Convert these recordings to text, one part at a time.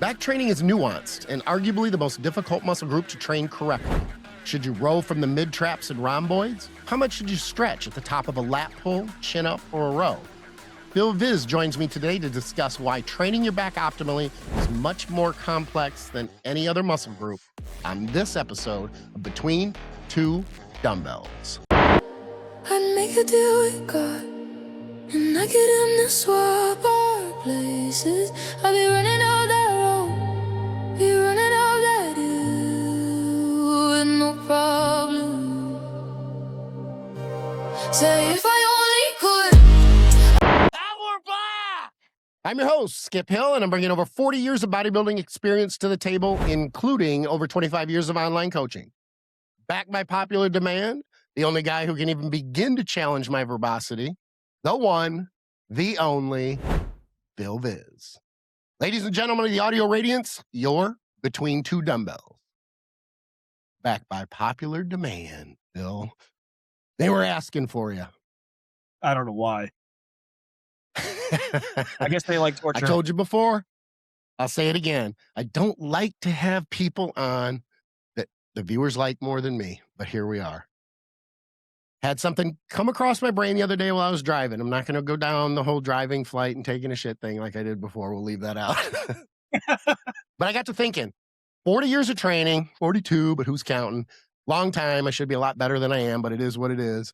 Back training is nuanced and arguably the most difficult muscle group to train correctly. Should you row from the mid-traps and rhomboids? How much should you stretch at the top of a lat pull, chin-up, or a row? Phil Viz joins me today to discuss why training your back optimally is much more complex than any other muscle group on this episode of Between Two Dumbbells. I'd make a deal with God, and I get him to swap our places. I'll be running all that road, be running all that hill with no problem. Say if I only could. I'm your host, Skip Hill, and I'm bringing over 40 years of bodybuilding experience to the table, including over 25 years of online coaching. Backed by popular demand, the only guy who can even begin to challenge my verbosity, the one, the only, Phil Viz. Ladies and gentlemen of the audio radiance, you're Between Two Dumbbells. Backed by popular demand, Phil. They were asking for you. I don't know why. I guess they like torture. I told you before. I'll say it again. I don't like to have people on that the viewers like more than me, but here we are. Had something come across my brain the other day while I was driving. I'm not going to go down the whole driving, flight, and taking a shit thing like I did before. We'll leave that out. But I got to thinking, 40 years of training, 42, but who's counting? Long time. I should be a lot better than I am, but it is what it is.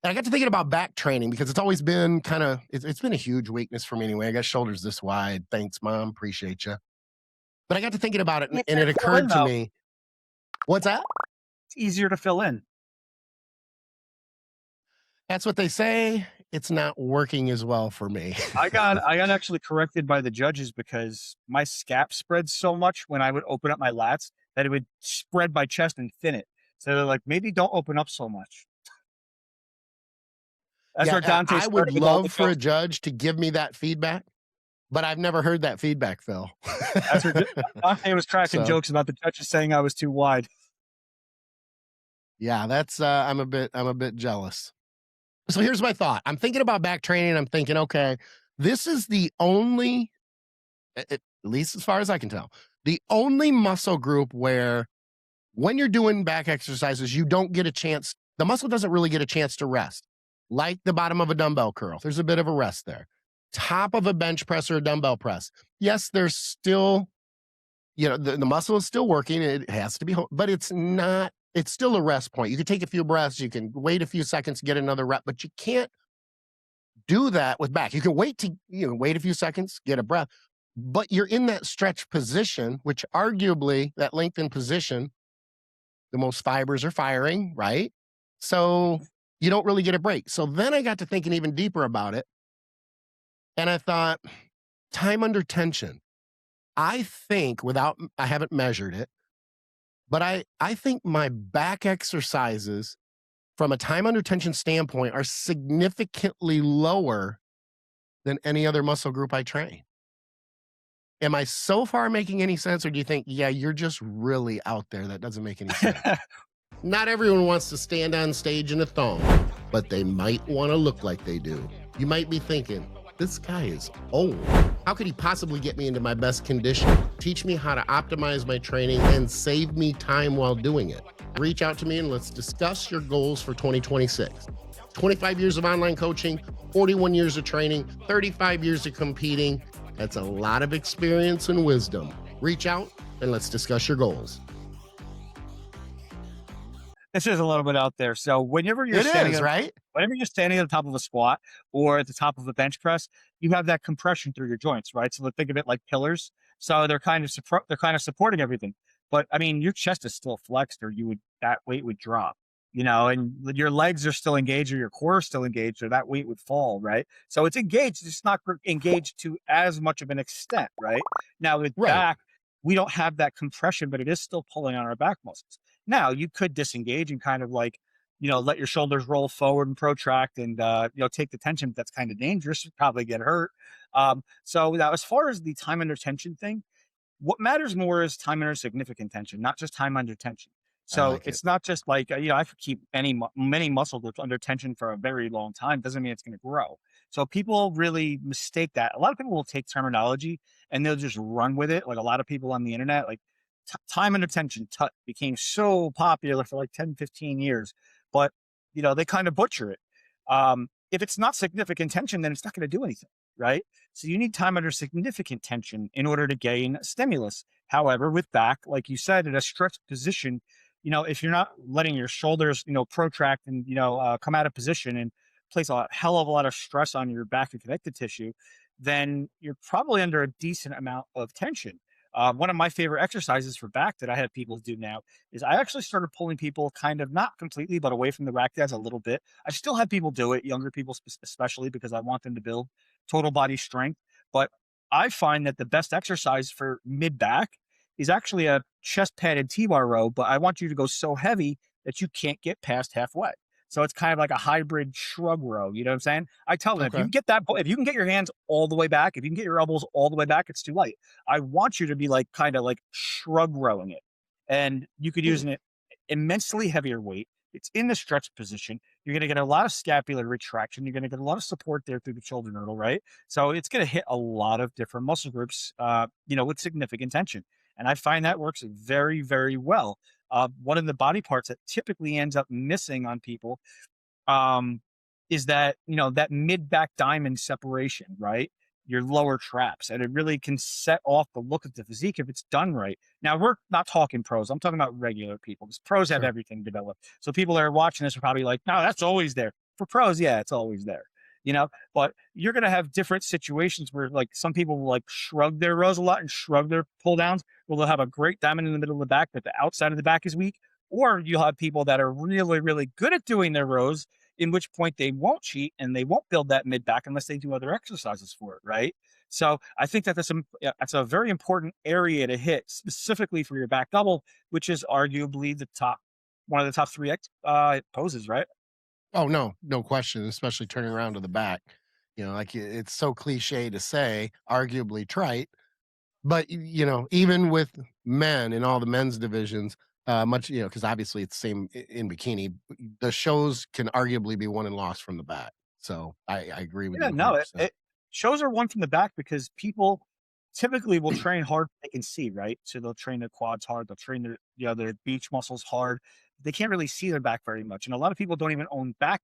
And I got to thinking about back training because it's always been kind of, it's been a huge weakness for me anyway. I got shoulders this wide. Thanks, Mom. Appreciate you. But I got to thinking about it, and it occurred to me. What's that? It's easier to fill in. That's what they say. It's not working as well for me. I got actually corrected by the judges because my scap spread so much when I would open up my lats that it would spread my chest and thin it. So they're like, maybe don't open up so much. That's where Dante I would love for a judge to give me that feedback, but I've never heard that feedback, Phil. That's where Dante was cracking jokes about the judges saying I was too wide. Yeah, that's I'm a bit jealous. So here's my thought. I'm thinking about back training. I'm thinking, okay, this is the only, at least as far as I can tell, the only muscle group where when you're doing back exercises, you don't get a chance, the muscle doesn't really get a chance to rest. Like the bottom of a dumbbell curl. There's a bit of a rest there. Top of a bench press or a dumbbell press. Yes, there's still, the muscle is still working. It has to be, but it's not, it's still a rest point. You can take a few breaths. You can wait a few seconds to get another rep, but you can't do that with back. You can wait a few seconds, get a breath, but you're in that stretch position, which arguably that lengthened position, the most fibers are firing, right? So you don't really get a break. So then I got to thinking even deeper about it. And I thought, time under tension. I think I haven't measured it, but I think my back exercises from a time under tension standpoint are significantly lower than any other muscle group I train. Am I so far making any sense? Or do you think, yeah, you're just really out there? That doesn't make any sense. Not everyone wants to stand on stage in a thong, but they might want to look like they do. You might be thinking, this guy is old. How could he possibly get me into my best condition, teach me how to optimize my training, and save me time while doing it? Reach out to me and let's discuss your goals for 2026. 25 years of online coaching, 41 years of training, 35 years of competing. That's a lot of experience and wisdom. Reach out and let's discuss your goals. This is a little bit out there. So whenever you're standing at the top of a squat or at the top of a bench press, you have that compression through your joints, right? So think of it like pillars. So they're kind of supporting everything. But I mean, your chest is still flexed, or that weight would drop, and your legs are still engaged, or your core is still engaged, or that weight would fall, right? So it's engaged. It's not engaged to as much of an extent, right? Now with back, we don't have that compression, but it is still pulling on our back muscles. Now you could disengage and kind of like, let your shoulders roll forward and protract and, take the tension. But that's kind of dangerous. You'd probably get hurt. So now as far as the time under tension thing, what matters more is time under significant tension, not just time under tension. So it's not just like, I could keep many muscle groups under tension for a very long time. Doesn't mean it's going to grow. So people really mistake that. A lot of people will take terminology and they'll just run with it. Like a lot of people on the internet, like time and attention became so popular for like 10, 15 years, but they kind of butcher it. If it's not significant tension, then it's not going to do anything, right? So you need time under significant tension in order to gain stimulus. However, with back, like you said, in a stretched position, if you're not letting your shoulders, protract and, come out of position and place a hell of a lot of stress on your back and connective tissue, then you're probably under a decent amount of tension. One of my favorite exercises for back that I have people do now is I actually started pulling people kind of not completely, but away from the rack pads a little bit. I still have people do it, younger people especially, because I want them to build total body strength. But I find that the best exercise for mid back is actually a chest padded T-bar row, but I want you to go so heavy that you can't get past halfway. So it's kind of like a hybrid shrug row. You know what I'm saying? I tell them, if you can get your hands all the way back, if you can get your elbows all the way back, it's too light. I want you to be like kind of like shrug rowing it. And you could use an immensely heavier weight. It's in the stretch position. You're going to get a lot of scapular retraction. You're going to get a lot of support there through the shoulder girdle, right? So it's going to hit a lot of different muscle groups, with significant tension. And I find that works very, very well. One of the body parts that typically ends up missing on people is that, that mid-back diamond separation, right? Your lower traps. And it really can set off the look of the physique if it's done right. Now, we're not talking pros. I'm talking about regular people, because pros have everything developed. So people that are watching this are probably like, no, that's always there. For pros, yeah, it's always there. But you're going to have different situations where like some people will like shrug their rows a lot and shrug their pull downs. Well, they'll have a great diamond in the middle of the back, but the outside of the back is weak. Or you'll have people that are really, really good at doing their rows, in which point they won't cheat and they won't build that mid back unless they do other exercises for it. Right. So I think that that's a very important area to hit specifically for your back double, which is arguably one of the top three poses, right? Oh, no question, especially turning around to the back. Like it's so cliche to say, arguably trite, but even with men in all the men's divisions, much, because obviously it's the same in bikini, the shows can arguably be won and lost from the back. So I agree with you. No, shows are won from the back because people typically will train hard they can see, right? So they'll train their quads hard, they'll train their beach muscles hard. They can't really see their back very much. And a lot of people don't even own back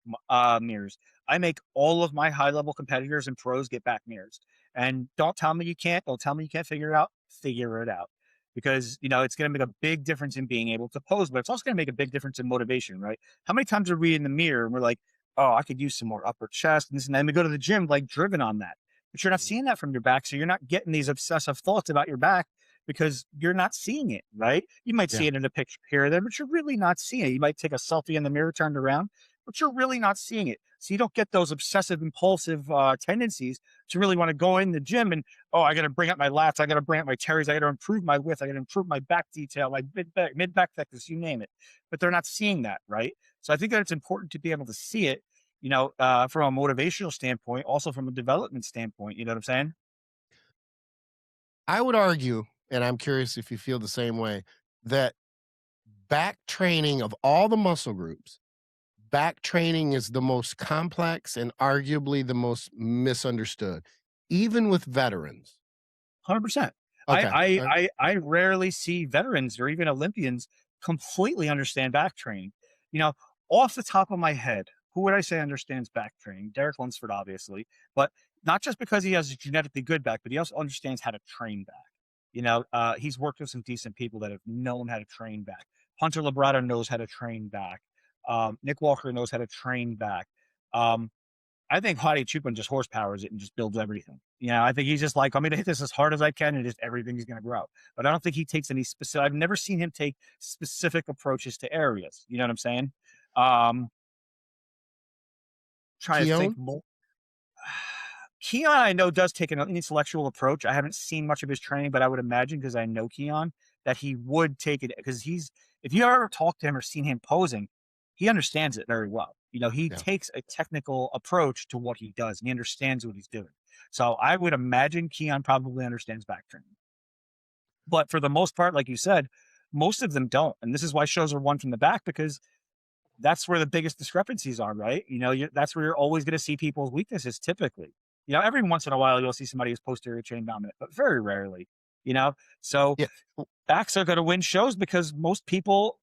mirrors. I make all of my high-level competitors and pros get back mirrors. And don't tell me you can't. Don't tell me you can't figure it out. Figure it out. Because, it's going to make a big difference in being able to pose, but it's also going to make a big difference in motivation, right? How many times are we in the mirror and we're like, oh, I could use some more upper chest and this and then we go to the gym, like driven on that. But you're not seeing that from your back. So you're not getting these obsessive thoughts about your back because you're not seeing it, right? You might see it in a picture here or there, but you're really not seeing it. You might take a selfie in the mirror turned around, but you're really not seeing it. So you don't get those obsessive, impulsive tendencies to really want to go in the gym and, oh, I got to bring up my lats. I got to bring up my teres. I got to improve my width. I got to improve my back detail, my mid back thickness, you name it. But they're not seeing that, right? So I think that it's important to be able to see it, from a motivational standpoint, also from a development standpoint. You know what I'm saying? I would argue, and I'm curious if you feel the same way, that back training of all the muscle groups, back training is the most complex and arguably the most misunderstood, even with veterans. 100%. Okay. I rarely see veterans or even Olympians completely understand back training. Off the top of my head, who would I say understands back training? Derek Lunsford, obviously, but not just because he has a genetically good back, but he also understands how to train back. He's worked with some decent people that have known how to train back. Hunter Labrada knows how to train back. Nick Walker knows how to train back. I think Hadi Chupin just horsepowers it and just builds everything. I think he's just like, I'm going to hit this as hard as I can and just everything's going to grow. But I don't think he takes any specific, I've never seen him take specific approaches to areas. You know what I'm saying? Trying to think more. Keon, I know, does take an intellectual approach. I haven't seen much of his training, but I would imagine, because I know Keon, that he would take it, because if you ever talked to him or seen him posing, he understands it very well. He takes a technical approach to what he does and he understands what he's doing. So I would imagine Keon probably understands back training. But for the most part, like you said, most of them don't. And this is why shows are won from the back, because that's where the biggest discrepancies are, right? That's where you're always going to see people's weaknesses typically. Every once in a while you'll see somebody who's posterior chain dominant, but very rarely, So Yeah. backs are going to win shows because most people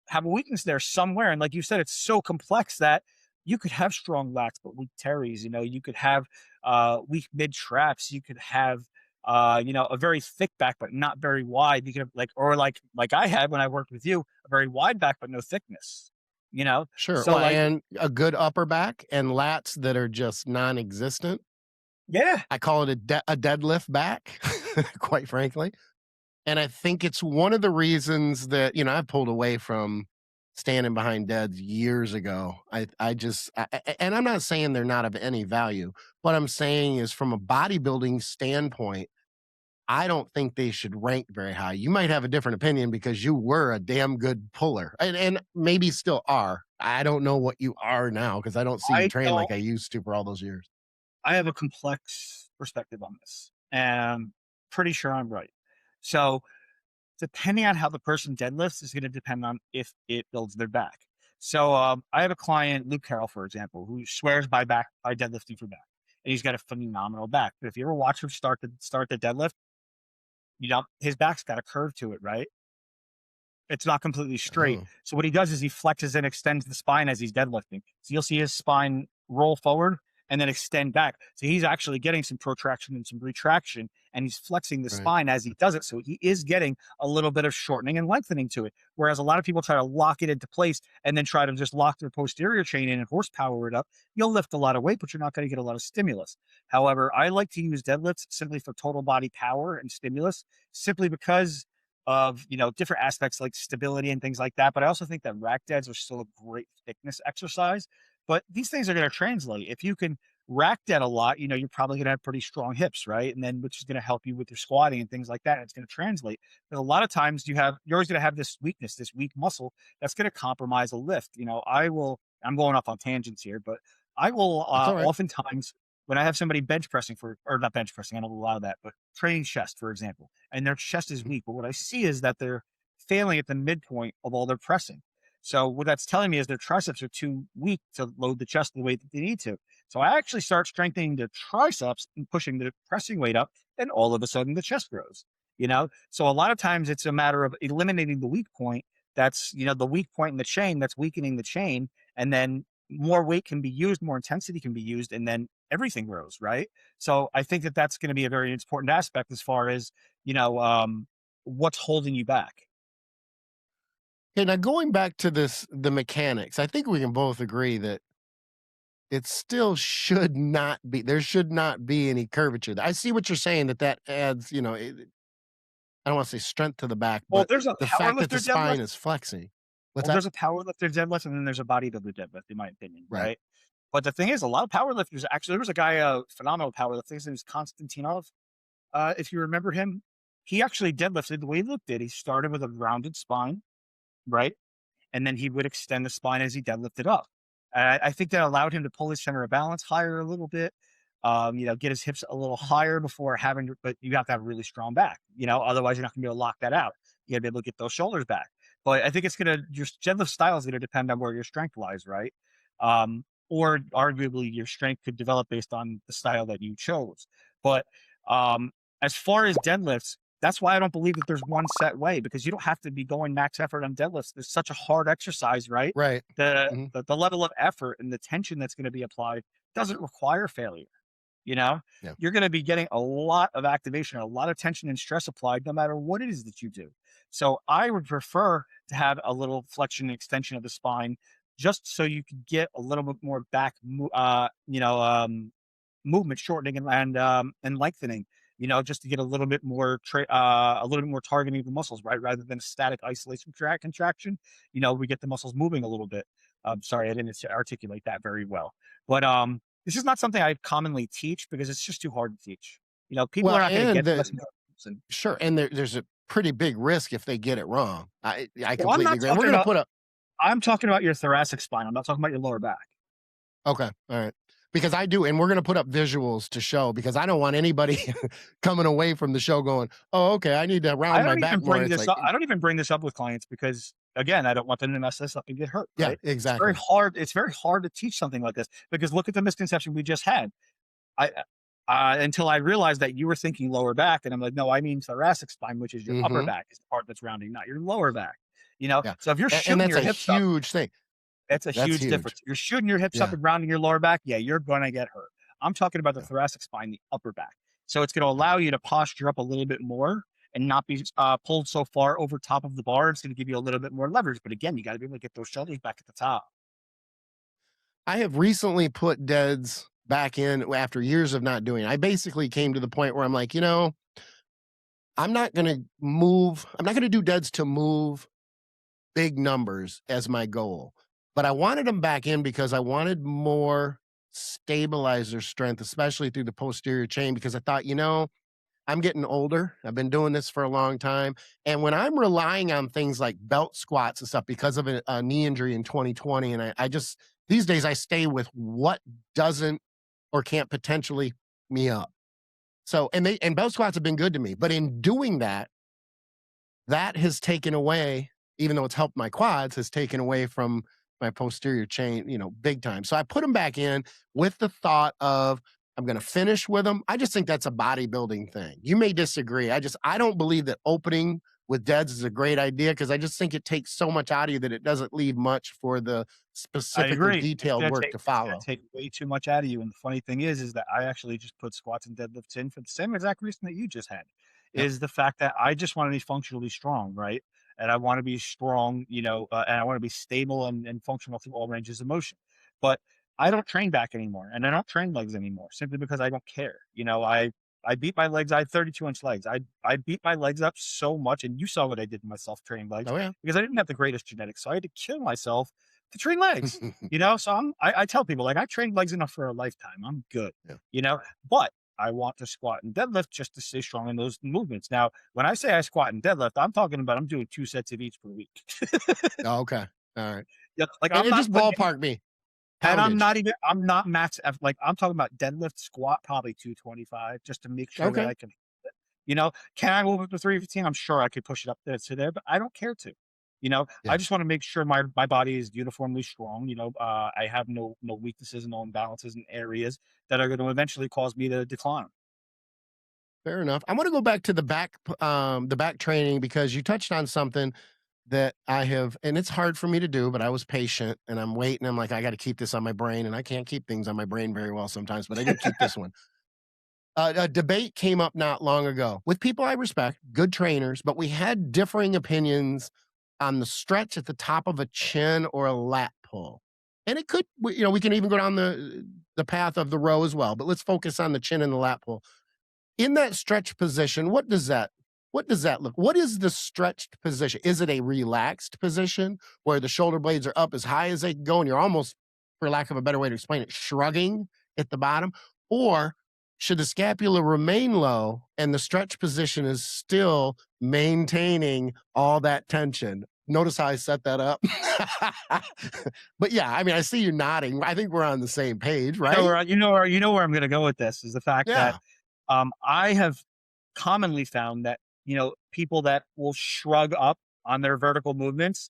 have a weakness there somewhere. And like you said, it's so complex that you could have strong lats, but weak teres, you could have weak mid traps. You could have, a very thick back, but not very wide. You could have like I had when I worked with you, a very wide back, but no thickness, Sure. So well, and a good upper back and lats that are just non-existent. Yeah. I call it a deadlift back, quite frankly. And I think it's one of the reasons that, I've pulled away from standing behind deads years ago. And I'm not saying they're not of any value. What I'm saying is from a bodybuilding standpoint, I don't think they should rank very high. You might have a different opinion because you were a damn good puller and maybe still are. I don't know what you are now because I don't see you train like I used to for all those years. I have a complex perspective on this, and I'm pretty sure I'm right. So depending on how the person deadlifts is going to depend on if it builds their back. So I have a client, Luke Carroll, for example, who swears by deadlifting for back, and he's got a phenomenal back. But if you ever watch him start the deadlift, his back's got a curve to it, right? It's not completely straight. So what he does is he flexes and extends the spine as he's deadlifting. So you'll see his spine roll forward and then extend back. So he's actually getting some protraction and some retraction, and he's flexing the spine as he does it. So he is getting a little bit of shortening and lengthening to it. Whereas a lot of people try to lock it into place and then try to just lock their posterior chain in and horsepower it up. You'll lift a lot of weight, but you're not going to get a lot of stimulus. However, I like to use deadlifts simply for total body power and stimulus, simply because of, different aspects like stability and things like that. But I also think that rack deads are still a great thickness exercise. But these things are going to translate. If you can rack dead a lot, you're probably going to have pretty strong hips, right? And then which is going to help you with your squatting and things like that. It's going to translate. But a lot of times you're always going to have this weakness, this weak muscle that's going to compromise a lift. I'm going off on tangents here, but I will oftentimes when I have somebody bench pressing or not bench pressing, I don't allow that, but training chest, for example, and their chest is weak. But what I see is that they're failing at the midpoint of all their pressing. So what that's telling me is their triceps are too weak to load the chest the way that they need to. So I actually start strengthening the triceps and pushing the pressing weight up, and all of a sudden the chest grows, So a lot of times it's a matter of eliminating the weak point. That's, the weak point in the chain that's weakening the chain. And then more weight can be used, more intensity can be used, and then everything grows, right? So I think that that's going to be a very important aspect as far as, what's holding you back. Okay, now going back to the mechanics, I think we can both agree that it still should not be, there should not be any curvature. I see what you're saying, that adds, I don't want to say strength to the back, but there's the fact that the spine is flexing. There's a powerlifter deadlift, and then there's a bodybuilder deadlift, in my opinion, right? But the thing is, a lot of powerlifters, actually, there was a guy, a phenomenal powerlifter, his name is Konstantinov. If you remember him, he actually deadlifted the way Luke did. He started with a rounded spine, right? And then he would extend the spine as he deadlifted up. I think that allowed him to pull his center of balance higher a little bit, get his hips a little higher before but you have to have a really strong back, otherwise you're not gonna be able to lock that out. You gotta be able to get those shoulders back. But I think your deadlift style is gonna depend on where your strength lies, right? Or arguably your strength could develop based on the style that you chose. But as far as deadlifts, that's why I don't believe that there's one set way, because you don't have to be going max effort on deadlifts. There's such a hard exercise, right? Right. The level of effort and the tension that's going to be applied doesn't require failure. You're going to be getting a lot of activation, a lot of tension and stress applied, no matter what it is that you do. So I would prefer to have a little flexion and extension of the spine, just so you can get a little bit more back, movement shortening and lengthening. Just to get a little bit more targeting of the muscles, right? Rather than a static isolation contraction, we get the muscles moving a little bit. Sorry, I didn't articulate that very well. But this is not something I commonly teach because it's just too hard to teach. People are not going to get this. Sure, and there's a pretty big risk if they get it wrong. I completely agree. We're going to put up. I'm talking about your thoracic spine. I'm not talking about your lower back. Okay, all right. Because I do, and we're going to put up visuals to show, because I don't want anybody coming away from the show going, oh, okay, I need to round my back more. I don't even bring this up with clients because again, I don't want them to mess this up and get hurt. Yeah, Right? exactly. It's very hard to teach something like this, because look at the misconception we just had. I until I realized that you were thinking lower back, and I'm like, no, I mean thoracic spine, which is your upper back, is the part that's rounding, not your lower back. Yeah. So if you're And shooting that's your a hips up, huge thing. that's a huge difference. You're shooting your hips up and rounding your lower back, yeah, you're gonna get hurt. I'm talking about the thoracic spine, the upper back. So it's gonna allow you to posture up a little bit more and not be pulled so far over top of the bar. It's gonna give you a little bit more leverage. But again, you got to be able to get those shoulders back at the top. I have recently put deads back in after years of not doing it. I basically came to the point where I'm like, I'm not going to do deads to move big numbers as my goal, but I wanted them back in because I wanted more stabilizer strength, especially through the posterior chain, because I thought, I'm getting older. I've been doing this for a long time. And when I'm relying on things like belt squats and stuff because of a knee injury in 2020, and I just, these days I stay with what doesn't or can't potentially me up. So, and belt squats have been good to me, but in doing that, that has taken away, even though it's helped my quads, has taken away from my posterior chain, big time. So I put them back in with the thought of, I'm going to finish with them. I just think that's a bodybuilding thing. You may disagree. I don't believe that opening with deads is a great idea, because I just think it takes so much out of you that it doesn't leave much for the specific and detailed work to follow. It's take way too much out of you. And the funny thing is that I actually just put squats and deadlifts in for the same exact reason that you just had, is the fact that I just want to be functionally strong, right? And I want to be strong, and I want to be stable and functional through all ranges of motion. But I don't train back anymore, and I don't train legs anymore, simply because I don't care. I beat my legs. I had 32-inch legs. I beat my legs up so much, and you saw what I did to myself training legs. Oh yeah, because I didn't have the greatest genetics, so I had to kill myself to train legs. So I tell people, like, I trained legs enough for a lifetime. I'm good. But I want to squat and deadlift just to stay strong in those movements. Now, when I say I squat and deadlift, I'm talking about I'm doing 2 sets of each per week. Oh, okay, all right. Yeah, like, and just ballpark me. And I'm not max, like, I'm talking about deadlift, squat, probably 225, just to make sure that I can, can I move up to 315? I'm sure I could push it up there to there, but I don't care to, I just want to make sure my body is uniformly strong. I have no weaknesses and no imbalances in areas that are going to eventually cause me to decline. Fair enough. I want to go back to the back training, because you touched on something that I have, and it's hard for me to do, but I was patient and I'm waiting. I'm like, I got to keep this on my brain, and I can't keep things on my brain very well sometimes, but I did keep this one. A debate came up not long ago with people I respect, good trainers, but we had differing opinions on the stretch at the top of a chin or a lat pull. And it could, we can even go down the path of the row as well, but let's focus on the chin and the lat pull. In that stretch position, what does that look? What is the stretched position? Is it a relaxed position where the shoulder blades are up as high as they can go and you're almost, for lack of a better way to explain it, shrugging at the bottom? Or should the scapula remain low and the stretch position is still maintaining all that tension? Notice how I set that up. But yeah, I see you nodding. I think we're on the same page, right? You know where I'm going to go with this is the fact that I have commonly found that, people that will shrug up on their vertical movements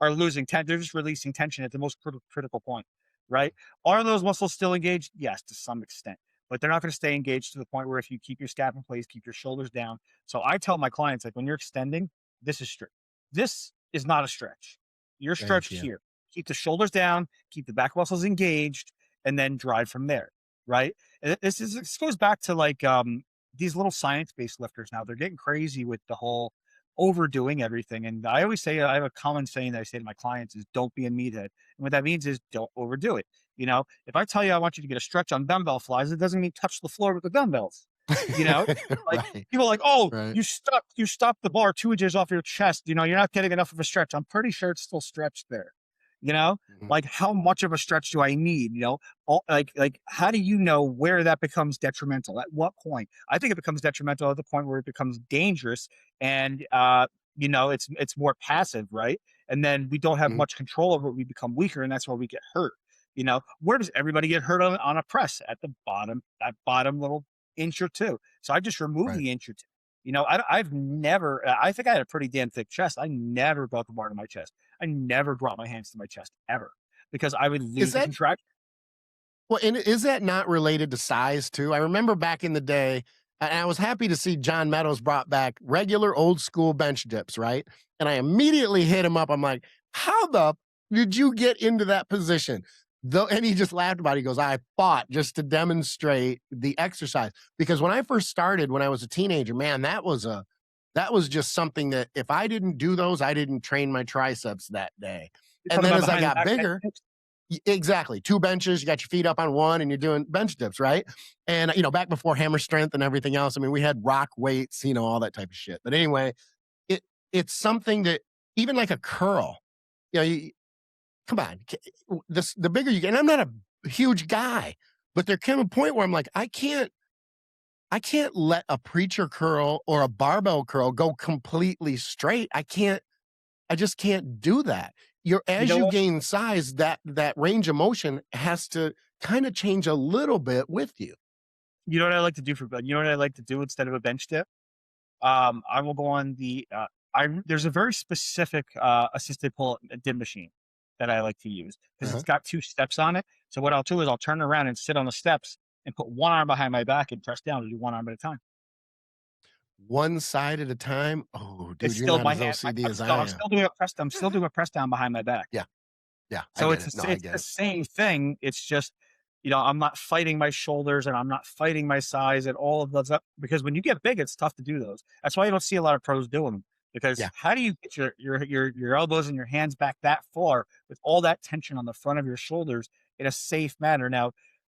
are losing tension. They're just releasing tension at the most critical point, right? Are those muscles still engaged? Yes, to some extent, but they're not going to stay engaged to the point where if you keep your scap in place, keep your shoulders down. So I tell my clients, like, when you're extending, this is strict. This is not a stretch. You're stretched here. Keep the shoulders down, keep the back muscles engaged, and then drive from there, right? This goes back to, like, these little science-based lifters now. They're getting crazy with the whole overdoing everything. And I always say, I have a common saying that I say to my clients is, don't be a meathead. And what that means is, don't overdo it. If I tell you I want you to get a stretch on dumbbell flies, it doesn't mean touch the floor with the dumbbells. Like, people are like, oh, you stopped the bar 2 inches off your chest. You're not getting enough of a stretch. I'm pretty sure it's still stretched there. Like, how much of a stretch do I need? Like, how do you know where that becomes detrimental? At what point? I think it becomes detrimental at the point where it becomes dangerous and, it's more passive, right? And then we don't have much control over it. We become weaker, and that's where we get hurt. Where does everybody get hurt on a press? At the bottom, that bottom little inch or two. So I just remove the inch or two. You know, I've never, I think I had a pretty damn thick chest. I never brought the bar to my chest. I never brought my hands to my chest ever because I would lose the contraction. Well, and is that not related to size too? I remember back in the day, and I was happy to see John Meadows brought back regular old school bench dips, right? And I immediately hit him up. I'm like, how the did you get into that position? Though, and he just laughed about it. He goes, I fought just to demonstrate the exercise. Because when I first started, when I was a teenager, man, that was just something that if I didn't do those, I didn't train my triceps that day. And then as I got bigger, exactly, 2 benches, you got your feet up on one and you're doing bench dips, right? And, you know, back before hammer strength and everything else, I mean, we had rock weights, you know, all that type of shit. But anyway, it's something that even like a curl, you know, come on, the bigger you get, and I'm not a huge guy, but there came a point where I'm like, I can't let a preacher curl or a barbell curl go completely straight. I just can't do that. As you gain size, that range of motion has to kind of change a little bit with you. You know what I like to do you know what I like to do instead of a bench dip? I will go on there's a very specific assisted pull dip machine that I like to use because it's got 2 steps on it. So what I'll do is I'll turn around and sit on the steps and put one arm behind my back and press down to do one arm at a time. One side at a time? Oh, dude, it's you're still not my as hand. OCD as I I'm am. still doing a press. I'm still doing a press down behind my back. Yeah. So it's the same thing. It's just, you know, I'm not fighting my shoulders and I'm not fighting my size and all of those up because when you get big, it's tough to do those. That's why you don't see a lot of pros doing them because how do you get your elbows and your hands back that far with all that tension on the front of your shoulders in a safe manner? Now,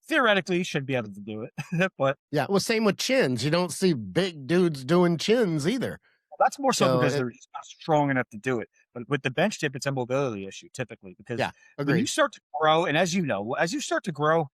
theoretically, you should be able to do it, but yeah. Well, same with chins. You don't see big dudes doing chins either. That's more so because they're just not strong enough to do it. But with the bench dip, it's a mobility issue typically because when you start to grow, and as you know, as you start to grow,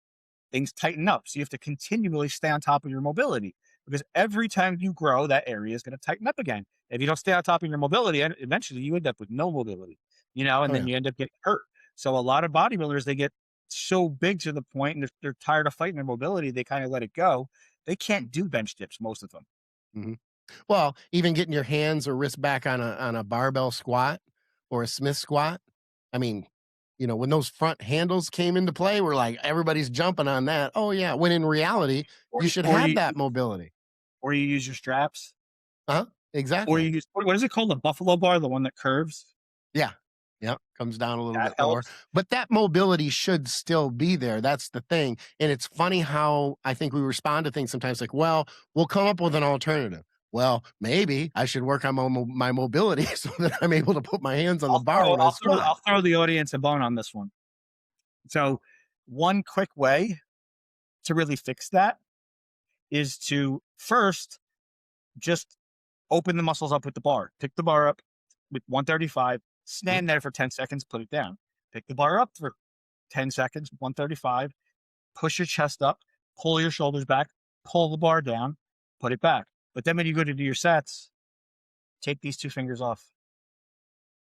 things tighten up. So you have to continually stay on top of your mobility because every time you grow, that area is going to tighten up again. If you don't stay on top of your mobility, eventually you end up with no mobility, you know, and then you end up getting hurt. So a lot of bodybuilders, they get so big to the point and they're tired of fighting their mobility. They kind of let it go. They can't do bench dips, most of them. Mm-hmm. Well, even getting your hands or wrists back on a barbell squat or a Smith squat. I mean, you know, when those front handles came into play, we're like, everybody's jumping on that. Oh yeah. When in reality, you should have that mobility. Or you use your straps. Exactly. Or you use, what is it called? The buffalo bar, the one that curves? Yeah. Yep. Comes down a little bit lower. But that mobility should still be there. That's the thing. And it's funny how I think we respond to things sometimes like, well, we'll come up with an alternative. Well, maybe I should work on my mobility so that I'm able to put my hands on the bar. I'll throw the audience a bone on this one. So one quick way to really fix that is to first just open the muscles up with the bar. Pick the bar up with 135, stand there for 10 seconds, put it down. Pick the bar up for 10 seconds, 135, push your chest up, pull your shoulders back, pull the bar down, put it back. But then when you go to do your sets, take these 2 fingers off.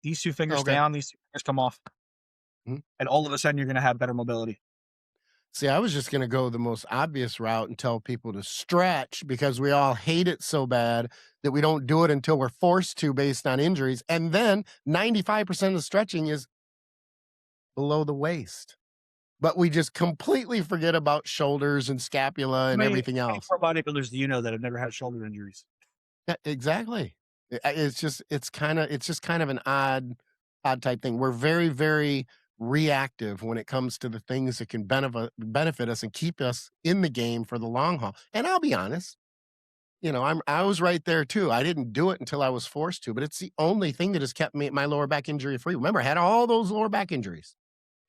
These 2 fingers down, these 2 fingers come off. And all of a sudden, you're going to have better mobility. See, I was just going to go the most obvious route and tell people to stretch because we all hate it so bad that we don't do it until we're forced to based on injuries. And then 95% of the stretching is below the waist. But we just completely forget about shoulders and scapula and everything else. For bodybuilders, do you know that have never had shoulder injuries? Yeah, exactly. It's just kind of an odd type thing. We're very, very reactive when it comes to the things that can benefit us and keep us in the game for the long haul. And I'll be honest, you know, I was right there too. I didn't do it until I was forced to, but it's the only thing that has kept my lower back injury free. Remember, I had all those lower back injuries.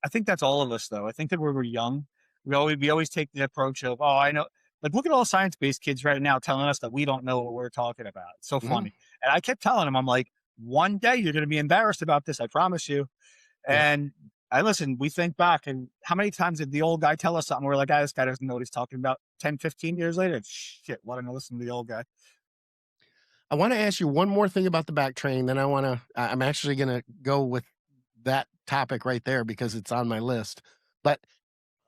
I think that's all of us, though. I think that when we're young, we always take the approach of, oh, I know. Like, look at all science-based kids right now telling us that we don't know what we're talking about. It's so funny. And I kept telling them, I'm like, one day you're going to be embarrassed about this. I promise you. And we think back, and how many times did the old guy tell us something? We're like, this guy doesn't know what he's talking about. 10, 15 years later, shit, why don't I listen to the old guy? I want to ask you one more thing about the back train. Then I'm actually going to go with that topic right there because it's on my list. But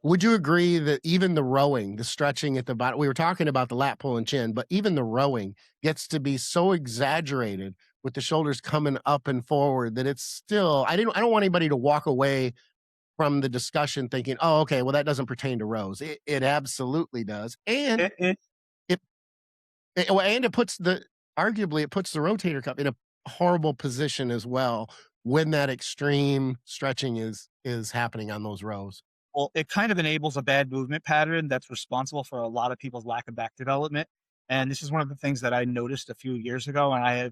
Would you agree that even the rowing, the stretching at the bottom, we were talking about the lat pull and chin, but even the rowing gets to be so exaggerated with the shoulders coming up and forward that it's still, I don't want anybody to walk away from the discussion thinking, oh, okay, well, that doesn't pertain to rows. It absolutely does. And it puts arguably it puts the rotator cuff in a horrible position as well when that extreme stretching is happening on those rows. Well, it kind of enables a bad movement pattern that's responsible for a lot of people's lack of back development. And this is one of the things that I noticed a few years ago, and I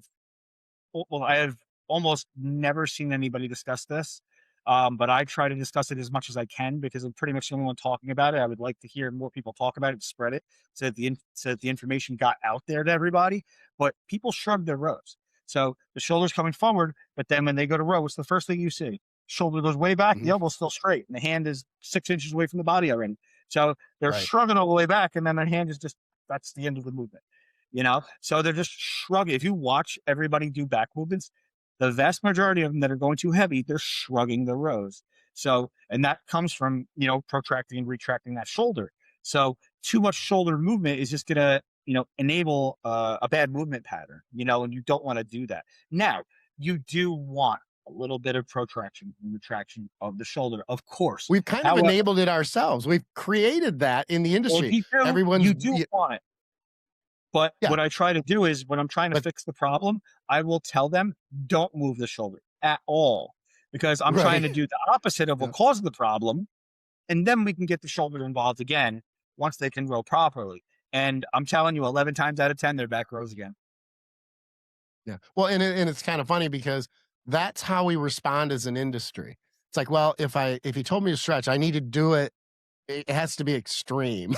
have almost never seen anybody discuss this. But I try to discuss it as much as I can because I'm pretty much the only one talking about it. I would like to hear more people talk about it, spread it, so that the information got out there to everybody. But people shrug their rows. So the shoulder's coming forward, but then when they go to row, what's the first thing you see? Shoulder goes way back, the elbow's still straight, and the hand is 6 inches away from the body already. So they're shrugging all the way back, and then their hand is that's the end of the movement. So they're just shrugging. If you watch everybody do back movements, the vast majority of them that are going too heavy, they're shrugging the rows. So, and that comes from, protracting and retracting that shoulder. So too much shoulder movement is just going to, enable a bad movement pattern, and you don't want to do that. Now, you do want a little bit of protraction and retraction of the shoulder, of course. We've kind of enabled it ourselves. We've created that in the industry. Well, you do want it. But what I try to do is when I'm trying to fix the problem, I will tell them, don't move the shoulder at all, because I'm trying to do the opposite of what caused the problem. And then we can get the shoulder involved again once they can row properly. And I'm telling you, 11 times out of 10, their back rows again. Yeah. Well, and it's kind of funny because that's how we respond as an industry. It's like, well, if you told me to stretch, I need to do it. It has to be extreme.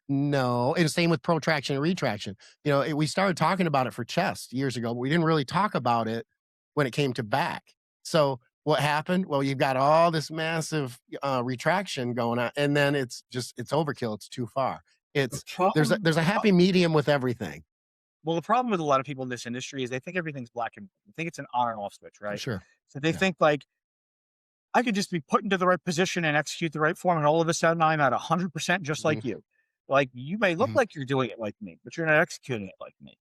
No. And same with protraction and retraction. We started talking about it for chest years ago, but we didn't really talk about it when it came to back. So what happened? Well, you've got all this massive retraction going on, and then it's overkill. It's too far. There's a happy medium with everything. Well, the problem with a lot of people in this industry is they think everything's black and white. They think it's an on and off switch, right? Sure. So they think like, I could just be put into the right position and execute the right form, and all of a sudden I'm at 100% just like you. Like, you may look like you're doing it like me, but you're not executing it like me.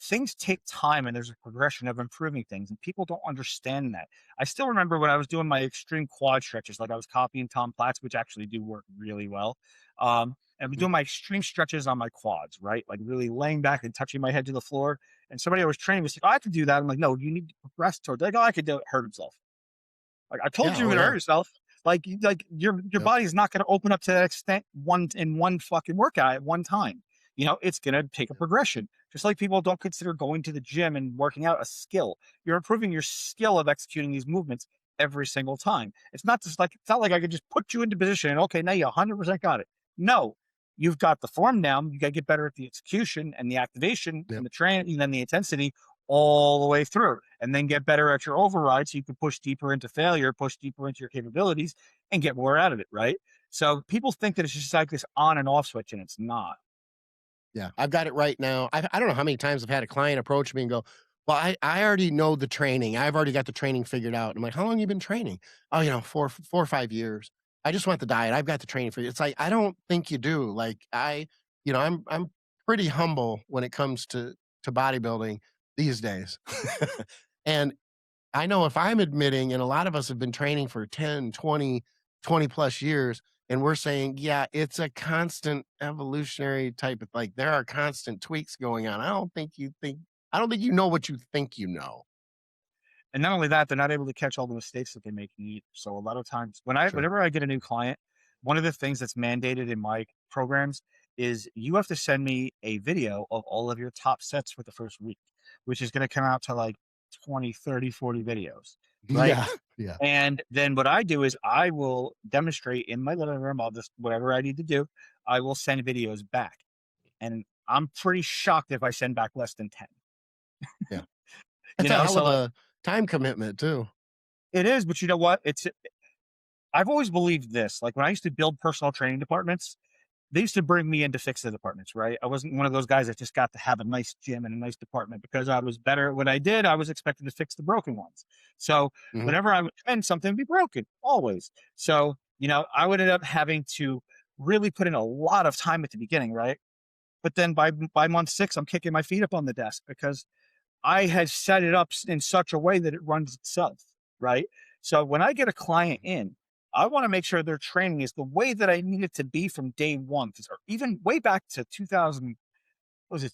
Things take time, and there's a progression of improving things, and people don't understand that. I still remember when I was doing my extreme quad stretches, like I was copying Tom Platz, which actually do work really well. And I'm doing my extreme stretches on my quads, right? Like really laying back and touching my head to the floor. And somebody I was training was like, oh, I could do that. I'm like, no, you need to progress towards like, oh, I could do it, hurt himself. Like, I told you you're gonna hurt yourself. Like your body's not going to open up to that extent in one fucking workout at one time. It's going to take a progression. Just like people don't consider going to the gym and working out a skill. You're improving your skill of executing these movements every single time. It's not like I could just put you into position and okay, now you 100% got it. No, you've got the form down. You got to get better at the execution and the activation and the training and then the intensity all the way through, and then get better at your override so you can push deeper into failure, push deeper into your capabilities, and get more out of it, right? So people think that it's just like this on and off switch, and it's not. Yeah, I've got it right now. I don't know how many times I've had a client approach me and go, well, I already know the training. I've already got the training figured out. I'm like, how long have you been training? Oh, 4 or 5 years. I just want the diet. I've got the training for you. It's like, I don't think you do. Like I'm pretty humble when it comes to bodybuilding these days. And I know if I'm admitting, and a lot of us have been training for 10, 20 plus years, and we're saying, yeah, it's a constant evolutionary type of, like, there are constant tweaks going on. I don't think you know what you think you know. And not only that, they're not able to catch all the mistakes that they make either. So a lot of times whenever I get a new client, one of the things that's mandated in my programs is you have to send me a video of all of your top sets for the first week, which is going to come out to like 20, 30, 40 videos. Right. Yeah. And then what I do is I will demonstrate in my living room. I'll just, whatever I need to do, I will send videos back. And I'm pretty shocked if I send back less than 10. Yeah. It's a hell of a time commitment too. It is, but you know what? I've always believed this. Like when I used to build personal training departments, they used to bring me in to fix the departments, right? I wasn't one of those guys that just got to have a nice gym and a nice department because I was better at what I did. I was expected to fix the broken ones. So whenever I would train, something would be broken, always. So I would end up having to really put in a lot of time at the beginning, right? But then by month 6, I'm kicking my feet up on the desk because I had set it up in such a way that it runs itself, right? So when I get a client in, I want to make sure their training is the way that I need it to be from day one, or even way back to 2000. What was it?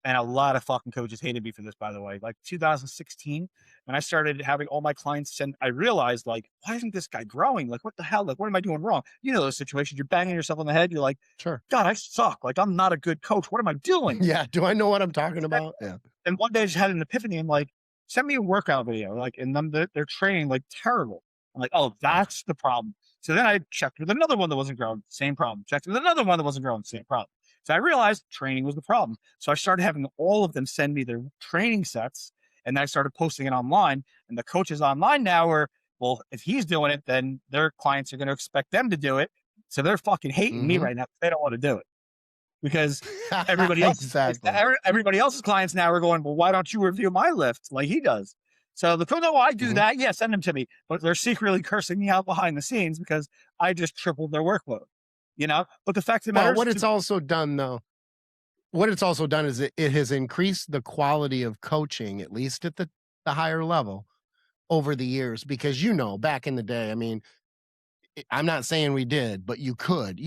And a lot of fucking coaches hated me for this, by the way. Like 2016, when I started having all my clients send, I realized, like, why isn't this guy growing? Like, what the hell? Like, what am I doing wrong? You know those situations. You're banging yourself on the head. You're like, sure, God, I suck. Like, I'm not a good coach. What am I doing? Yeah. Do I know what I'm talking about? Yeah. And one day I just had an epiphany. I'm like, send me a workout video. Like, and them they're training like terrible. I'm like, oh, that's the problem. So then I checked with another one that wasn't growing, same problem. Checked with another one that wasn't growing, same problem. So I realized training was the problem. So I started having all of them send me their training sets, and then I started posting it online. And the coaches online now are, well, if he's doing it, then their clients are going to expect them to do it. So they're fucking hating me right now. They don't want to do it because everybody else, everybody else's clients now are going, well, why don't you review my lift like he does? So the coach, no, I do that. Yeah, send them to me. But they're secretly cursing me out behind the scenes because I just tripled their workload. But the fact of the matter is, what it's also done is it has increased the quality of coaching, at least at the higher level, over the years. Because back in the day, I mean, I'm not saying we did, but you could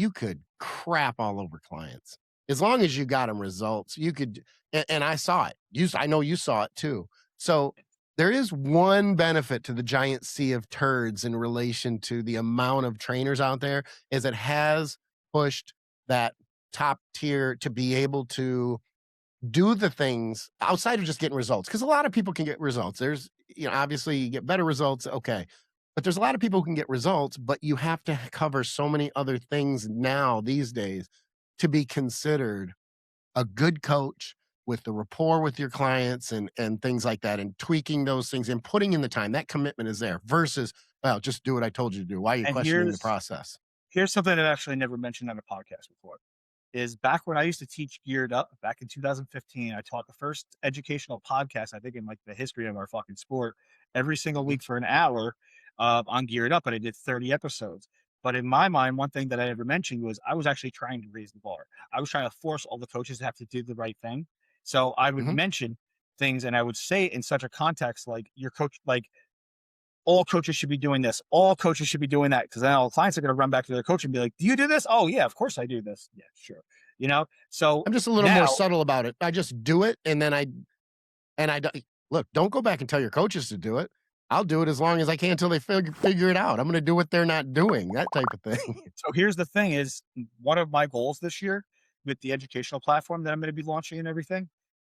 crap all over clients as long as you got them results. You could, and I saw it. I know you saw it too. So there is one benefit to the giant sea of turds in relation to the amount of trainers out there, is it has pushed that top tier to be able to do the things outside of just getting results. Because a lot of people can get results. There's, obviously you get better results. Okay. But there's a lot of people who can get results, but you have to cover so many other things now these days to be considered a good coach, with the rapport with your clients and things like that, and tweaking those things and putting in the time. That commitment is there versus, well, just do what I told you to do. Why are you questioning the process? Here's something I've actually never mentioned on a podcast before, is back when I used to teach Geared Up back in 2015, I taught the first educational podcast, I think, in like the history of our fucking sport, every single week for an hour on Geared Up. And I did 30 episodes. But in my mind, one thing that I never mentioned was I was actually trying to raise the bar. I was trying to force all the coaches to have to do the right thing. So I would mention things, and I would say it in such a context, like, your coach, like, all coaches should be doing this. All coaches should be doing that. Because then all the clients are going to run back to their coach and be like, do you do this? Oh yeah, of course I do this. Yeah, sure. So I'm just a little more subtle about it. I just do it. And then I look, don't go back and tell your coaches to do it. I'll do it as long as I can until they figure it out. I'm going to do what they're not doing, that type of thing. So here's the thing, is one of my goals this year with the educational platform that I'm going to be launching and everything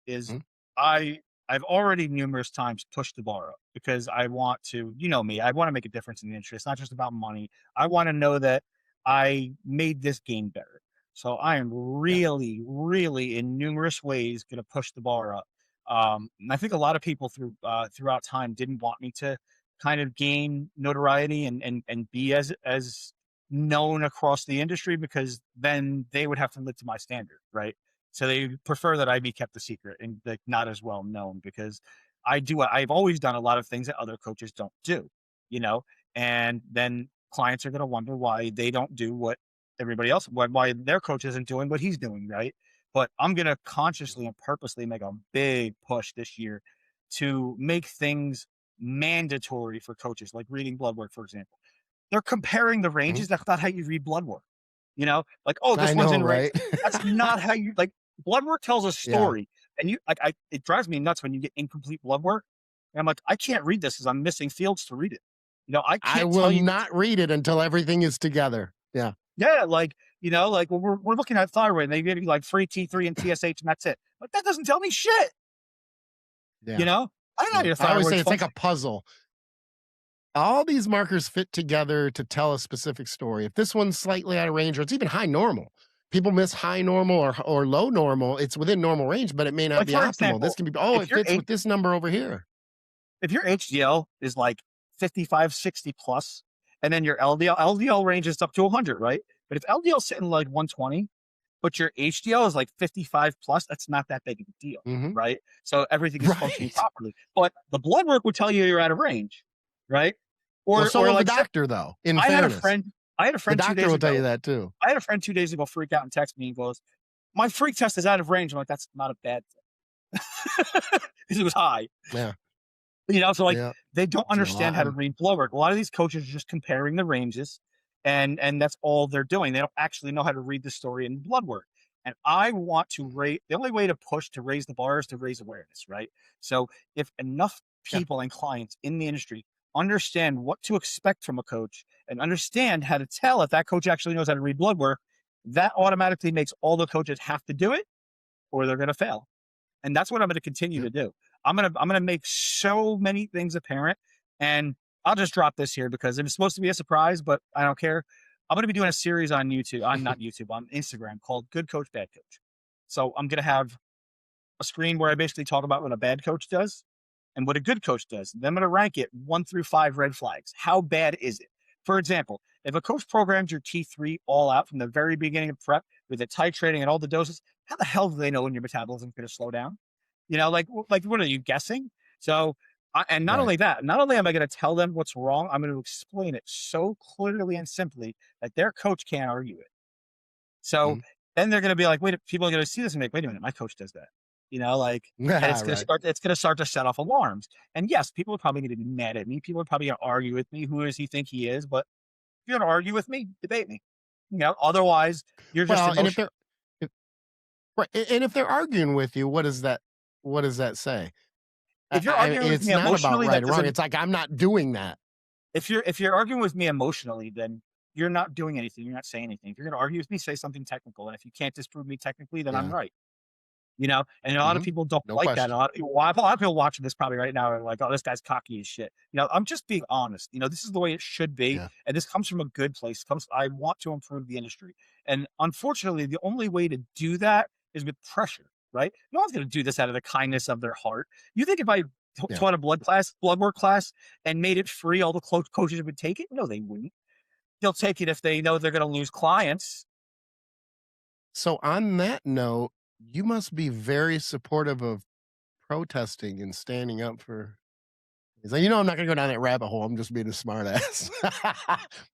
is I've already numerous times pushed the bar up because I want to, me, I want to make a difference in the industry. It's not just about money. I want to know that I made this game better. So I am really, really in numerous ways going to push the bar up. And I think a lot of people throughout time didn't want me to kind of gain notoriety and be as known across the industry, because then they would have to live to my standard, right? So they prefer that I be kept a secret and like not as well known, because I've always done a lot of things that other coaches don't do, and then clients are going to wonder why they don't do what everybody else, why their coach isn't doing what he's doing, right? But I'm going to consciously and purposely make a big push this year to make things mandatory for coaches, like reading blood work, for example. They're comparing the ranges. That's not how you read blood work. Like, oh, this one's in range. That's not how you, like, blood work tells a story. And it drives me nuts when you get incomplete blood work. And I'm like, I can't read this because I'm missing fields to read it. I will not read it until everything is together. Yeah. Yeah. Like, like we're looking at thyroid and they give you like free T3 and TSH and that's it. But that doesn't tell me shit. Yeah. I know your thyroid. I always say it's like a puzzle. All these markers fit together to tell a specific story. If this one's slightly out of range, or it's even high normal, people miss high normal or low normal. It's within normal range, but it may not be optimal. Example, this can be, it fits with this number over here. If your HDL is like 55, 60 plus, and then your LDL range is up to 100, right? But if LDL is sitting like 120, but your HDL is like 55 plus, that's not that big of a deal, right? So everything is functioning properly. But the blood work would tell you you're out of range, right? Or so will the doctor, though. In fairness, I had a friend the 2 doctor days will ago. tell you that too. I had a friend 2 days ago freak out and text me and goes, "My freak test is out of range." I'm like, "That's not a bad thing," because it was high. Yeah. So like Yeah. they don't understand how to read blood work. A lot of these coaches are just comparing the ranges, and that's all they're doing. They don't actually know how to read the story in blood work. And I want to rate the only way to push to raise the bar is to raise awareness, right? So if enough people and clients in the industry understand what to expect from a coach and understand how to tell if that coach actually knows how to read blood work, that automatically makes all the coaches have to do it or they're going to fail. And that's what I'm going to continue to do. I'm going to make so many things apparent, and I'll just drop this here because it's supposed to be a surprise, but I don't care. I'm going to be doing a series on YouTube, on Instagram called Good Coach, Bad Coach. So I'm going to have a screen where I basically talk about what a bad coach does and what a good coach does. Then I'm going to rank it 1 through 5 red flags. How bad is it? For example, if a coach programs your T3 all out from the very beginning of prep with the titrating and all the doses, how the hell do they know when your metabolism is going to slow down? Like what are you guessing? So, and not only that, not only am I going to tell them what's wrong, I'm going to explain it so clearly and simply that their coach can't argue it. So then they're going to be like, wait, people are going to see this and make, wait a minute, my coach does that. And it's going to start to set off alarms. And yes, people are probably going to be mad at me. People are probably going to argue with me. Who does he think he is? But if you're going to argue with me, debate me. Otherwise you're just emotional. And if they're arguing with you, what does that say? If you're arguing with me emotionally, right or wrong. It's like, I'm not doing that. If you're arguing with me emotionally, then you're not doing anything. You're not saying anything. If you're going to argue with me, say something technical. And if you can't disprove me technically, then I'm right. And a lot of people don't like that. A lot of people watching this probably right now are like, oh, this guy's cocky as shit. I'm just being honest. This is the way it should be. Yeah. And this comes from a good place. I want to improve the industry. And unfortunately, the only way to do that is with pressure, right? No one's going to do this out of the kindness of their heart. You think if I taught a blood work class and made it free, all the coaches would take it? No, they wouldn't. They'll take it if they know they're going to lose clients. So on that note, you must be very supportive of protesting and standing up for. I'm not going to go down that rabbit hole. I'm just being a smart ass.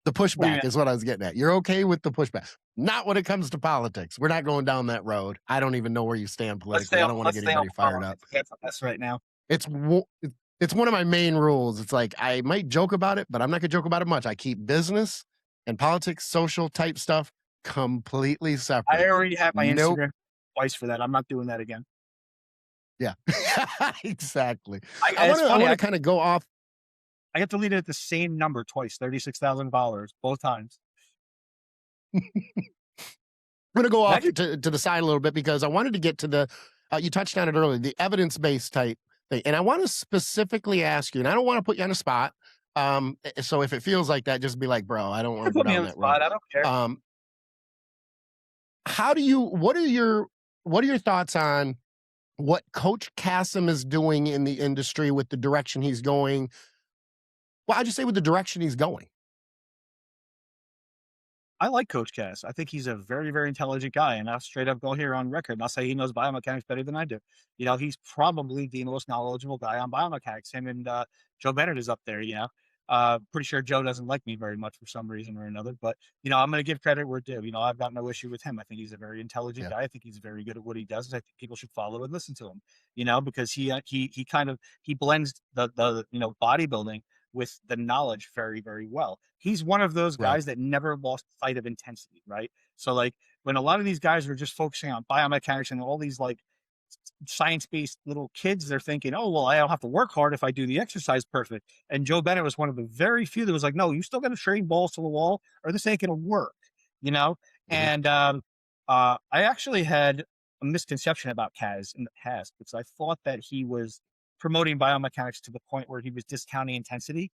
The pushback is what I was getting at. You're okay with the pushback. Not when it comes to politics. We're not going down that road. I don't even know where you stand politically. I don't want to get anybody fired up. That's right now. It's one of my main rules. It's like, I might joke about it, but I'm not going to joke about it much. I keep business and politics, social type stuff completely separate. I already have my Instagram twice for that. I'm not doing that again. Yeah, exactly. I want to kind of go off. I get deleted at the same number twice, 36,000 followers, both times. I'm going to go off to the side a little bit because I wanted to get to the, you touched on it earlier, the evidence-based type thing. And I want to specifically ask you, and I don't want to put you on the spot. So if it feels like that, just be like, bro, I don't want to go down that road. I don't care. What are your thoughts on what Coach Kasim is doing in the industry with the direction he's going? Well, I just say with the direction he's going. I like Coach Cass. I think he's a very, very intelligent guy, and I'll straight up go here on record. And I'll say he knows biomechanics better than I do. He's probably the most knowledgeable guy on biomechanics. Him and Joe Bennett is up there. Pretty sure Joe doesn't like me very much for some reason or another, but I'm going to give credit where due. I've got no issue with him. I think he's a very intelligent guy. I think he's very good at what he does. I think people should follow and listen to him. Because he blends the bodybuilding with the knowledge very, very well. He's one of those guys that never lost sight of intensity, right? So like when a lot of these guys are just focusing on biomechanics and all these like science-based little kids, they're thinking, oh, well, I don't have to work hard if I do the exercise perfect. And Joe Bennett was one of the very few that was like, no, you still got to train balls to the wall or this ain't going to work, And I actually had a misconception about Kaz in the past because I thought that he was promoting biomechanics to the point where he was discounting intensity.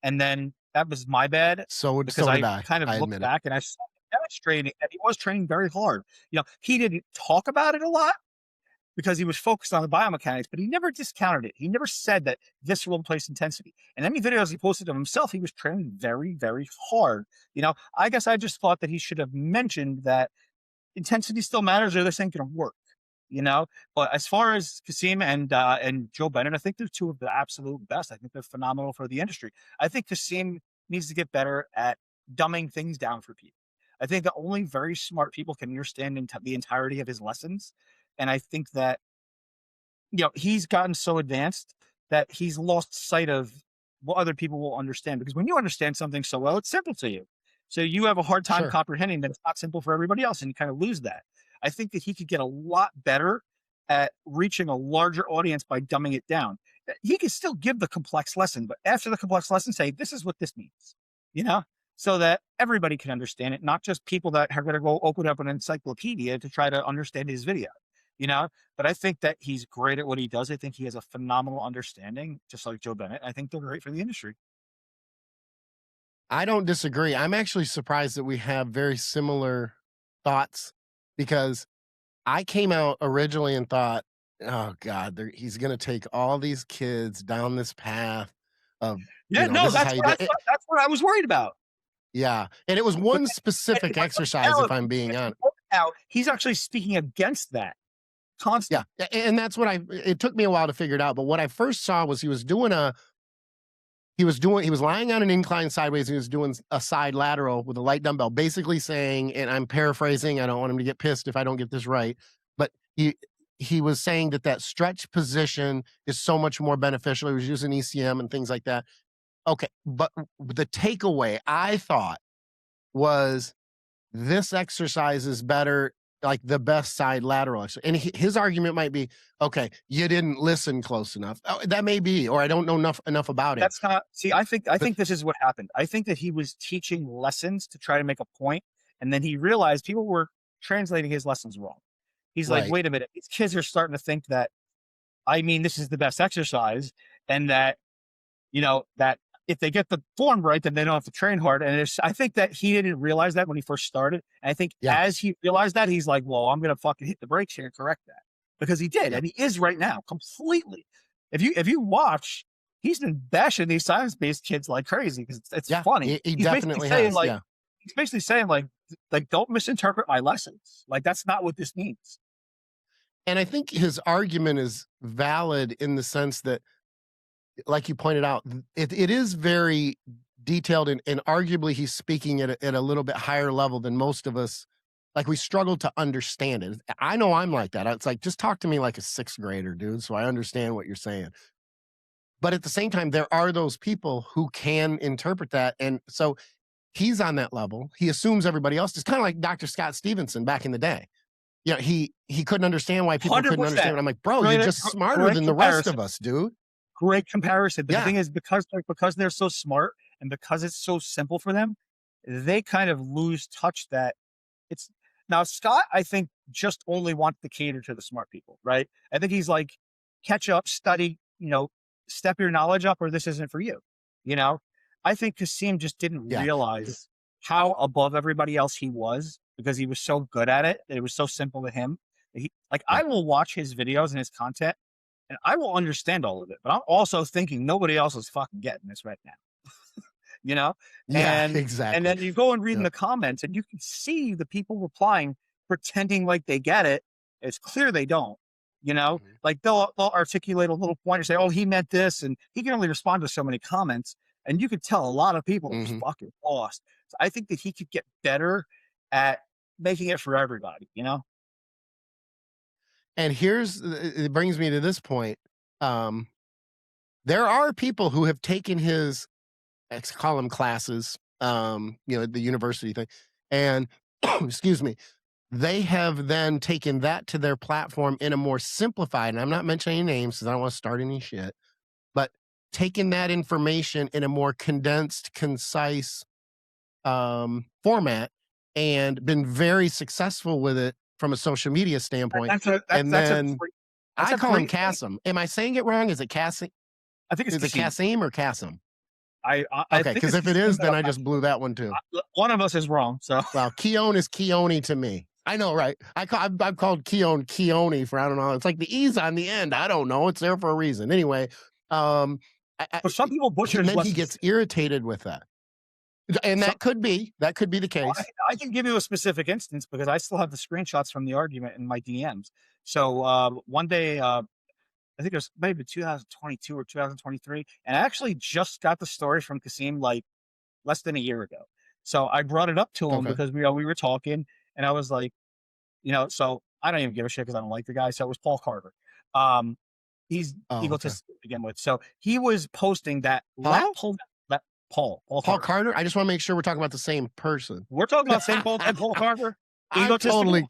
And then that was my bad. Because I kind of looked back and I saw him demonstrating that he was training very hard. He didn't talk about it a lot because he was focused on the biomechanics, but he never discounted it. He never said that this will replace intensity. And any videos he posted of himself, he was training very, very hard. I guess I just thought that he should have mentioned that intensity still matters or this ain't going to work. But as far as Kasim and Joe Bennett, I think they're two of the absolute best. I think they're phenomenal for the industry. I think Kasim needs to get better at dumbing things down for people. I think that only very smart people can understand the entirety of his lessons. And I think that, he's gotten so advanced that he's lost sight of what other people will understand. Because when you understand something so well, it's simple to you. So you have a hard time comprehending that it's not simple for everybody else, and you kind of lose that. I think that he could get a lot better at reaching a larger audience by dumbing it down. He can still give the complex lesson, but after the complex lesson, say, this is what this means, so that everybody can understand it, not just people that are going to go open up an encyclopedia to try to understand his video, But I think that he's great at what he does. I think he has a phenomenal understanding, just like Joe Bennett. I think they're great for the industry. I don't disagree. I'm actually surprised that we have very similar thoughts, because I came out originally and thought, oh God, he's going to take all these kids down this path of, that's what I was worried about. Yeah. And it was one specific exercise, if I'm being honest. Now, he's actually speaking against that constantly. Yeah. And that's what it took me a while to figure it out. But what I first saw was he was lying on an incline sideways. He was doing a side lateral with a light dumbbell, basically saying, and I'm paraphrasing, I don't want him to get pissed if I don't get this right, but he was saying that stretch position is so much more beneficial. He was using ECM and things like that. Okay. But the takeaway I thought was, this exercise is better, like the best side lateral. And his argument might be, okay, you didn't listen close enough. Oh, that may be, or I don't know enough about it. That's not, see, I think this is what happened. I think that he was teaching lessons to try to make a point, and then he realized people were translating his lessons wrong. He's like, wait a minute, these kids are starting to think that, this is the best exercise, and that, that if they get the form right, then they don't have to train hard. And I think that he didn't realize that when he first started. And I think as he realized that, he's like, well, I'm going to fucking hit the brakes here and correct that. Because he did. And he is right now, completely. If you watch, he's been bashing these science-based kids like crazy, because it's funny. He definitely has. He's basically saying like, don't misinterpret my lessons. Like, that's not what this means. And I think his argument is valid in the sense that, like you pointed out, it is very detailed, and arguably he's speaking at a little bit higher level than most of us. Like, we struggle to understand it. I know I'm like that. It's like, just talk to me like a sixth grader, dude, so I understand what you're saying. But at the same time, there are those people who can interpret that. And so he's on that level. He assumes everybody else is kind of like Dr. Scott Stevenson back in the day. He couldn't understand why people 100%. Couldn't understand. And I'm like, bro, you're just smarter than the rest of us, dude. Great comparison. But the thing is, because they're so smart and because it's so simple for them, they kind of lose touch that it's now Scott, I think, just only wants to cater to the smart people, right? I think he's like, catch up, study, step your knowledge up, or this isn't for you. I think Kasim just didn't realize how above everybody else he was, because he was so good at it. That it was so simple to him. I will watch his videos and his content, and I will understand all of it, but I'm also thinking nobody else is fucking getting this right now. Exactly. And then you go and read in the comments, and you can see the people replying, pretending like they get it. It's clear they don't. Like they'll articulate a little point and say, "Oh, he meant this," and he can only respond to so many comments, and you could tell a lot of people are fucking lost. So I think that he could get better at making it for everybody. And it brings me to this point. There are people who have taken his, let's call them classes, the university thing, and excuse me, they have then taken that to their platform in a more simplified, and I'm not mentioning any names because I don't want to start any shit, but taking that information in a more condensed, concise format, and been very successful with it from a social media standpoint. I call him Kasim. Am I saying it wrong? Is it Kasim? I think it's Is it Kasim or Kasim? Okay, because if it is, then I just blew that one too. One of us is wrong. So well, Keone is Keone to me. I know, right? I've called Keone for I don't know. It's like the E's on the end. I don't know. It's there for a reason. Anyway, but some people butcher. And then he gets irritated with that. And that could be the case. Well, I can give you a specific instance because I still have the screenshots from the argument in my DMs. So one day, I think it was maybe 2022 or 2023, and I actually just got the story from Kasim like less than a year ago. So I brought it up to him because we were talking, and I was like, so I don't even give a shit because I don't like the guy. So it was Paul Carter. He's egotistical to begin with. So he was posting that Paul Carter. I just want to make sure we're talking about the same person. We're talking about St. Paul and Paul Carter. I'm totally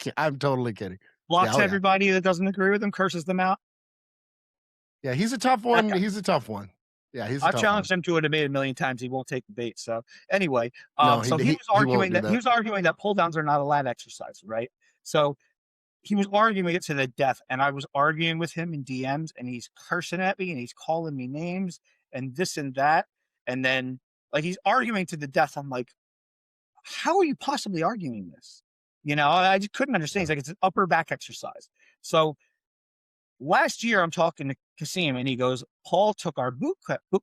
kidding. Blocks everybody that doesn't agree with him, curses them out. Yeah, he's a tough one. He's a tough one. Yeah, I've challenged him to a debate a million times. He won't take the bait. So anyway, he was arguing that pull downs are not a lat exercise, right? So he was arguing it to the death, and I was arguing with him in DMs, and he's cursing at me, and he's calling me names, and this and that, and then like he's arguing to the death. I'm like, how are you possibly arguing this? I just couldn't understand. He's like, it's an upper back exercise. So last year, I'm talking to Kasim, and he goes, Paul took our boot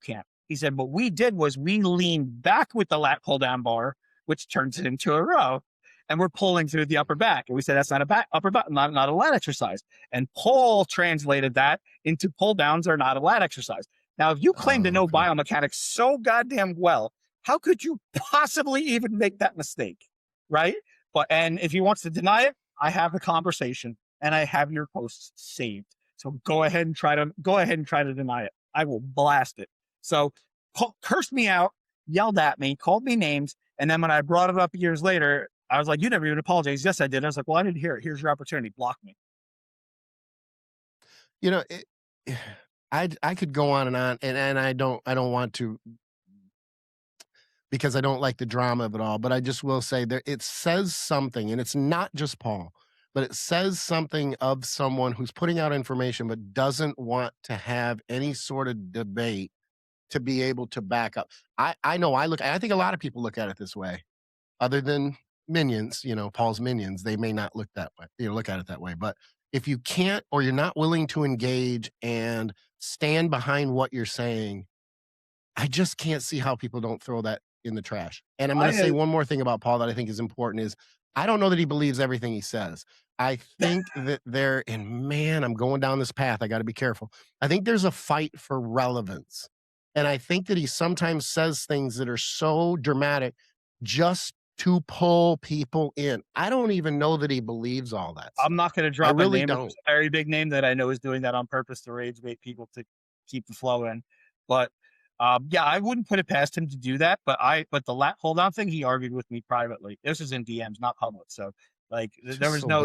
camp. He said, what we did was we leaned back with the lat pull down bar, which turns it into a row, and we're pulling through the upper back. And we said, that's not a upper back, not a lat exercise. And Paul translated that into pull downs are not a lat exercise. Now, if you claim to know biomechanics so goddamn well, how could you possibly even make that mistake? Right? And if he wants to deny it, I have the conversation and I have your posts saved. So go ahead and try to deny it. I will blast it. So cursed me out, yelled at me, called me names. And then when I brought it up years later, I was like, you never even apologized. Yes, I did. I was like, well, I didn't hear it. Here's your opportunity. Block me. I could go on, and I don't want to, because I don't like the drama of it all, but I just will say that it says something, and it's not just Paul, but it says something of someone who's putting out information but doesn't want to have any sort of debate to be able to back up. I know I think a lot of people look at it this way, other than minions, Paul's minions. They may not look that way, look at it that way. But if you can't, or you're not willing to engage and stand behind what you're saying, I just can't see how people don't throw that in the trash. And I'm going to say one more thing about Paul that I think is important is I don't know that he believes everything he says. I think that I'm going down this path. I got to be careful. I think there's a fight for relevance. And I think that he sometimes says things that are so dramatic just to pull people in. I don't even know that he believes all that stuff. I'm not going to drop a name. It's a very big name that I know is doing that on purpose to rage bait people to keep the flow in. But I wouldn't put it past him to do that. But the lat hold on thing, he argued with me privately. This is in DMs, not public. So like there was no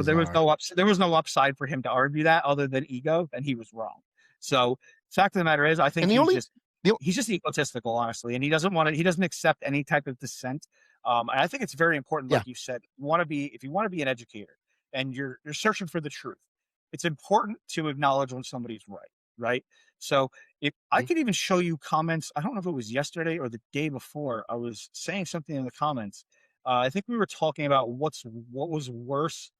upside for him to argue that other than ego, and he was wrong. So fact of the matter is, I think he's just egotistical, honestly, and he doesn't accept any type of dissent. And I think it's very important, like you said, if you want to be an educator and you're searching for the truth, it's important to acknowledge when somebody's right? So if I could even show you comments, I don't know if it was yesterday or the day before, I was saying something in the comments. I think we were talking about what was worse,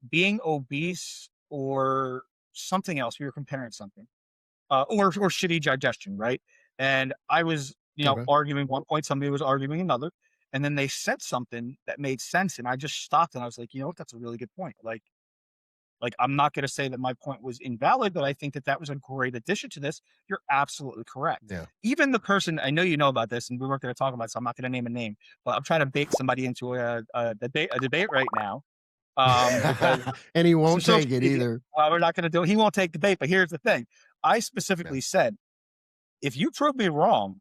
being obese or something else. We were comparing something, or shitty digestion, right? And I was, arguing one point, somebody was arguing another, and then they said something that made sense, and I just stopped and I was like, that's a really good point. Like I'm not going to say that my point was invalid, but I think that was a great addition to this. You're absolutely correct. Yeah. Even the person, I know you know about this, and we weren't going to talk about it, so I'm not going to name a name, but I'm trying to bait somebody into a debate right now. And he won't take it either. We're not going to do it. He won't take the bait, but here's the thing. I specifically said, if you prove me wrong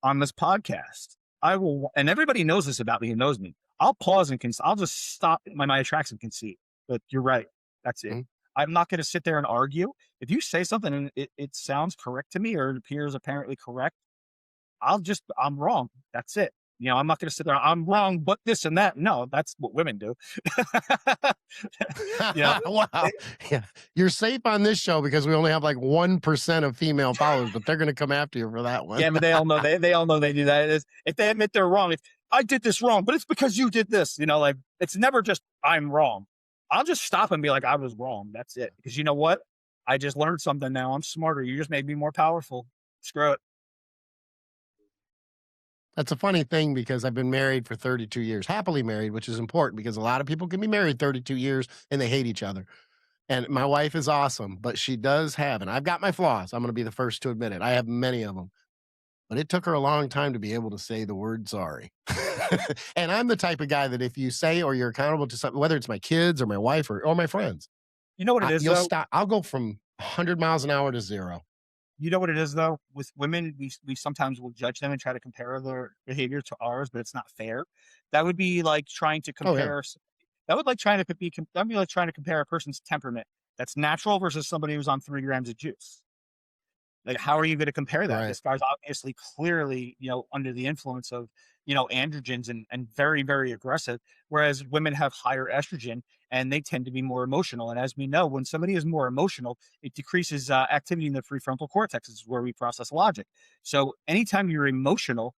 on this podcast, I will, and everybody knows this about me and knows me, I'll pause and I'll just stop my tracks and concede. But you're right. That's it. Mm-hmm. I'm not going to sit there and argue. If you say something and it sounds correct to me or it appears apparently correct, I'm wrong. That's it. I'm not going to sit there. I'm wrong, but this and that. No, that's what women do. Wow. Yeah. You're safe on this show because we only have like 1% of female followers, but they're going to come after you for that one. Yeah, but they all know they all know they do that. If they admit they're wrong, if I did this wrong, but it's because you did this, like it's never just I'm wrong. I'll just stop and be like, I was wrong. That's it. Because you know what? I just learned something now. I'm smarter. You just made me more powerful. Screw it. That's a funny thing because I've been married for 32 years, happily married, which is important because a lot of people can be married 32 years and they hate each other. And my wife is awesome, but she does have, and I've got my flaws. I'm going to be the first to admit it. I have many of them. but it took her a long time to be able to say the word sorry. And I'm the type of guy that if you say or you're accountable to something, whether it's my kids or my wife or my friends, You know what it is, you'll though? stop. I'll go from 100 miles an hour to 0. You know what it is, though? With women, we sometimes will judge them and try to compare their behavior to ours, but it's not fair. That would be like trying to Oh, yeah. compare. That would like trying to be. That'd be like trying to compare a person's temperament that's natural versus somebody who's on 3 grams of juice. Like, how are you going to compare that? Right. This guy's obviously clearly, under the influence of, androgens and very, very aggressive, whereas women have higher estrogen and they tend to be more emotional. And as we know, when somebody is more emotional, it decreases activity in the prefrontal cortex, is where we process logic. So anytime you're emotional,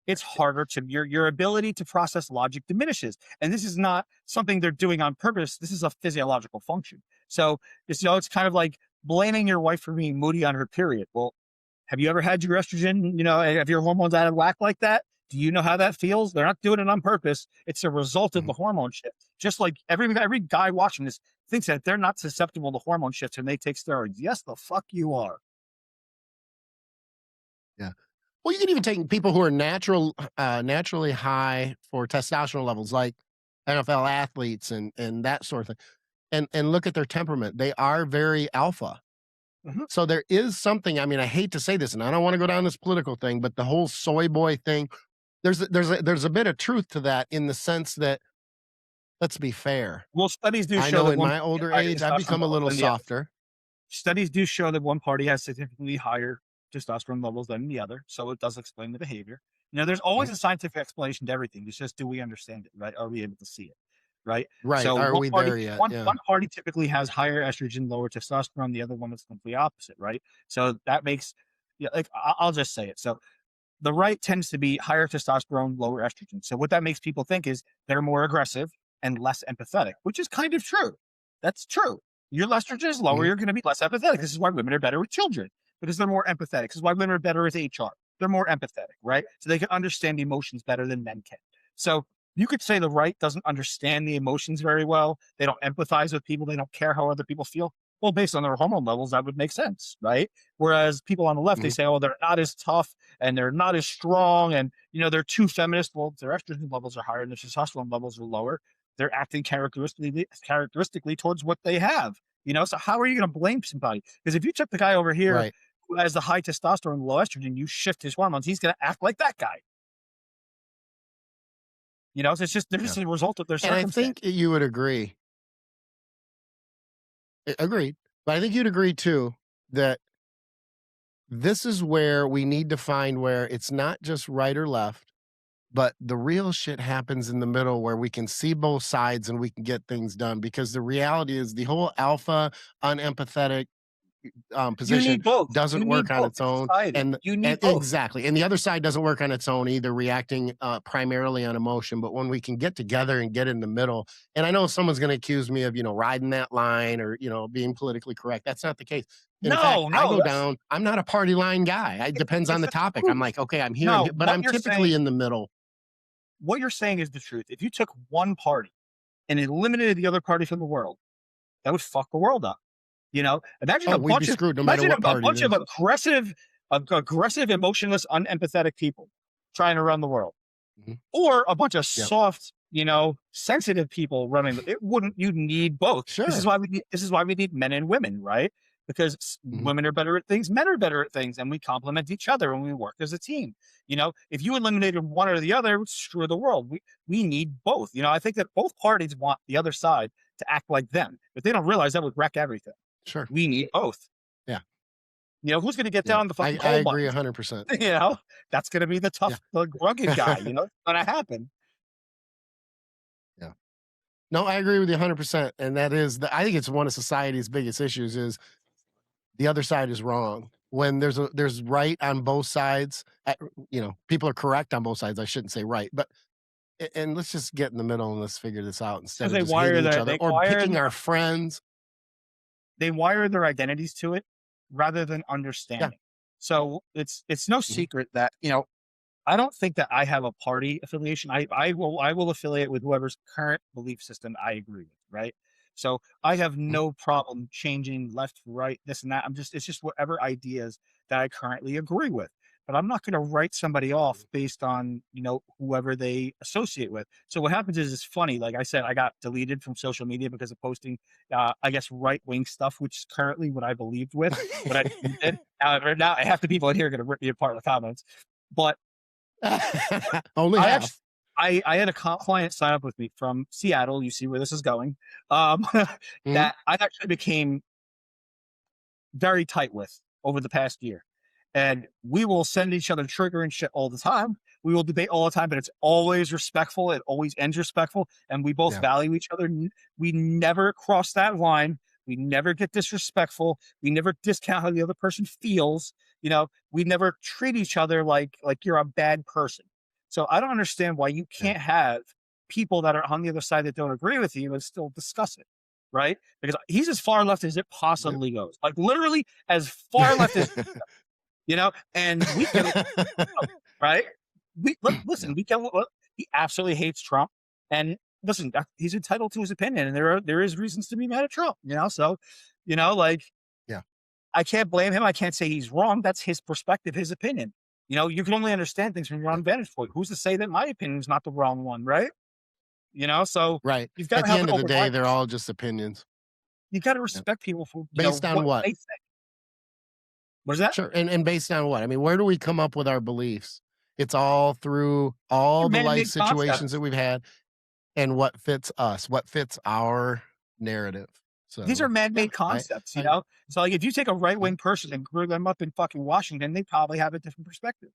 it's harder to your ability to process logic diminishes. And this is not something they're doing on purpose. This is a physiological function. So it's kind of like blaming your wife for being moody on her period. Well, have you ever had your estrogen, have your hormones out of whack like that? Do you know how that feels? They're not doing it on purpose. It's a result of the hormone shift. Just like every guy watching this thinks that they're not susceptible to hormone shifts when they take steroids. Yes, the fuck you are. Yeah. Well, you can even take people who are naturally high for testosterone levels, like NFL athletes and that sort of thing, and look at their temperament. They are very alpha. So there is something. I mean, I hate to say this, and I don't want to go down this political thing, but the whole soy boy thing. There's a bit of truth to that in the sense that, let's be fair. Well, studies do show I know that in my older age, I've become a little softer. Studies do show that one party has significantly higher testosterone levels than the other, so it does explain the behavior. There's always a scientific explanation to everything. It's just, do we understand it, right? Are we able to see it, right? Right. So Are we there yet? One party typically has higher estrogen, lower testosterone. The other one is completely opposite, right? So that makes, I'll just say it. So the right tends to be higher testosterone, lower estrogen. So what that makes people think is they're more aggressive and less empathetic, which is kind of true. That's true. Your estrogen is lower, you're going to be less empathetic. This is why women are better with children, because they're more empathetic. This is why women are better with HR. They're more empathetic, right? So they can understand emotions better than men can. So you could say the right doesn't understand the emotions very well. They don't empathize with people. They don't care how other people feel. Well, based on their hormone levels, that would make sense, right? Whereas people on the left, they say, oh, they're not as tough and they're not as strong and, they're too feminist. Well, their estrogen levels are higher and their testosterone levels are lower. They're acting characteristically towards what they have, So how are you going to blame somebody? Because if you took the guy over here who has the high testosterone, low estrogen, you shift his hormones, he's going to act like that guy. So it's just, they're just a result of their circumstance. And I think you would agree. Agreed. But I think you'd agree too that this is where we need to find where it's not just right or left, but the real shit happens in the middle where we can see both sides and we can get things done. Because the reality is the whole alpha, unempathetic position doesn't work on its own. And you need both. Exactly. And the other side doesn't work on its own either, reacting primarily on emotion. But when we can get together and get in the middle, and I know someone's going to accuse me of, riding that line or, being politically correct. That's not the case. In fact, I go down, I'm not a party line guy. It depends on the topic. I'm like, okay, I'm here, but I'm typically in the middle. What you're saying is the truth. If you took one party and eliminated the other party from the world, that would fuck the world up. Imagine a bunch of aggressive, emotionless, unempathetic people trying to run the world, or a bunch of soft, sensitive people running. You'd need both. Sure. This is why we need men and women, right? Because women are better at things, men are better at things, and we complement each other and we work as a team. If you eliminated one or the other, it would screw the world. We need both. I think that both parties want the other side to act like them, but they don't realize that would wreck everything. Sure. We need both. Yeah. Who's going to get down on the fucking I agree 100%. That's going to be the tough, the rugged guy. It's going to happen. Yeah. No, I agree with you 100%. And that is, I think it's one of society's biggest issues is the other side is wrong. When there's right on both sides, people are correct on both sides. I shouldn't say right, but and let's just get in the middle and let's figure this out instead of just hating each other or picking our friends. They wire their identities to it rather than understanding. Yeah. So it's no secret that, I don't think that I have a party affiliation. I will affiliate with whoever's current belief system I agree with, right? So I have no problem changing left, right, this and that. It's just whatever ideas that I currently agree with. but I'm not going to write somebody off based on, whoever they associate with. So what happens is, it's funny. Like I said, I got deleted from social media because of posting, I guess, right-wing stuff, which is currently what I believed with, but I did. However, now half the people in here are going to rip me apart in the comments, but only half. I had a client sign up with me from Seattle. You see where this is going. That I actually became very tight with over the past year. And we will send each other trigger and shit all the time. We will debate all the time, but it's always respectful. It always ends respectful. And we both value each other. We never cross that line. We never get disrespectful. We never discount how the other person feels. We never treat each other like you're a bad person. So I don't understand why you can't have people that are on the other side that don't agree with you and still discuss it. Right? Because he's as far left as it possibly goes. Like literally as far left as and we can, right? Listen, we can, he absolutely hates Trump. And listen, he's entitled to his opinion. And there is reasons to be mad at Trump, So, I can't blame him. I can't say he's wrong. That's his perspective, his opinion. You can only understand things from your own vantage point. Who's to say that my opinion is not the wrong one, right? So right. You've got at the end of the day, they're all just opinions. You got to respect people for based on what? What is that? Sure. And based on what? I mean, where do we come up with our beliefs? It's all through all the life situations that we've had and what fits us, what fits our narrative. So these are man-made concepts, So like if you take a right-wing person and grew them up in fucking Washington, they probably have a different perspective.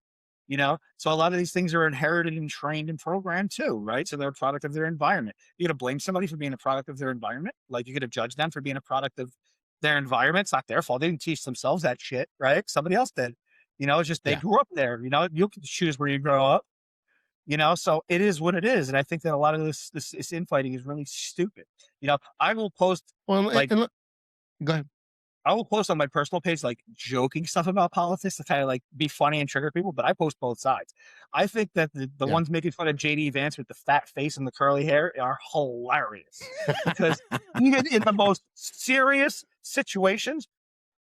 So a lot of these things are inherited and trained and programmed too, right? So they're a product of their environment. You're going to blame somebody for being a product of their environment. Like you're going to judge them for being a product of their environment. It's not their fault. They didn't teach themselves that shit, right? Somebody else did. It's just they grew up there. You can choose where you grow up. So it is what it is. And I think that a lot of this infighting is really stupid. I will post go ahead. I will post on my personal page, like joking stuff about politics to kind of like be funny and trigger people, but I post both sides. I think that the ones making fun of JD Vance with the fat face and the curly hair are hilarious because even in the most serious situations,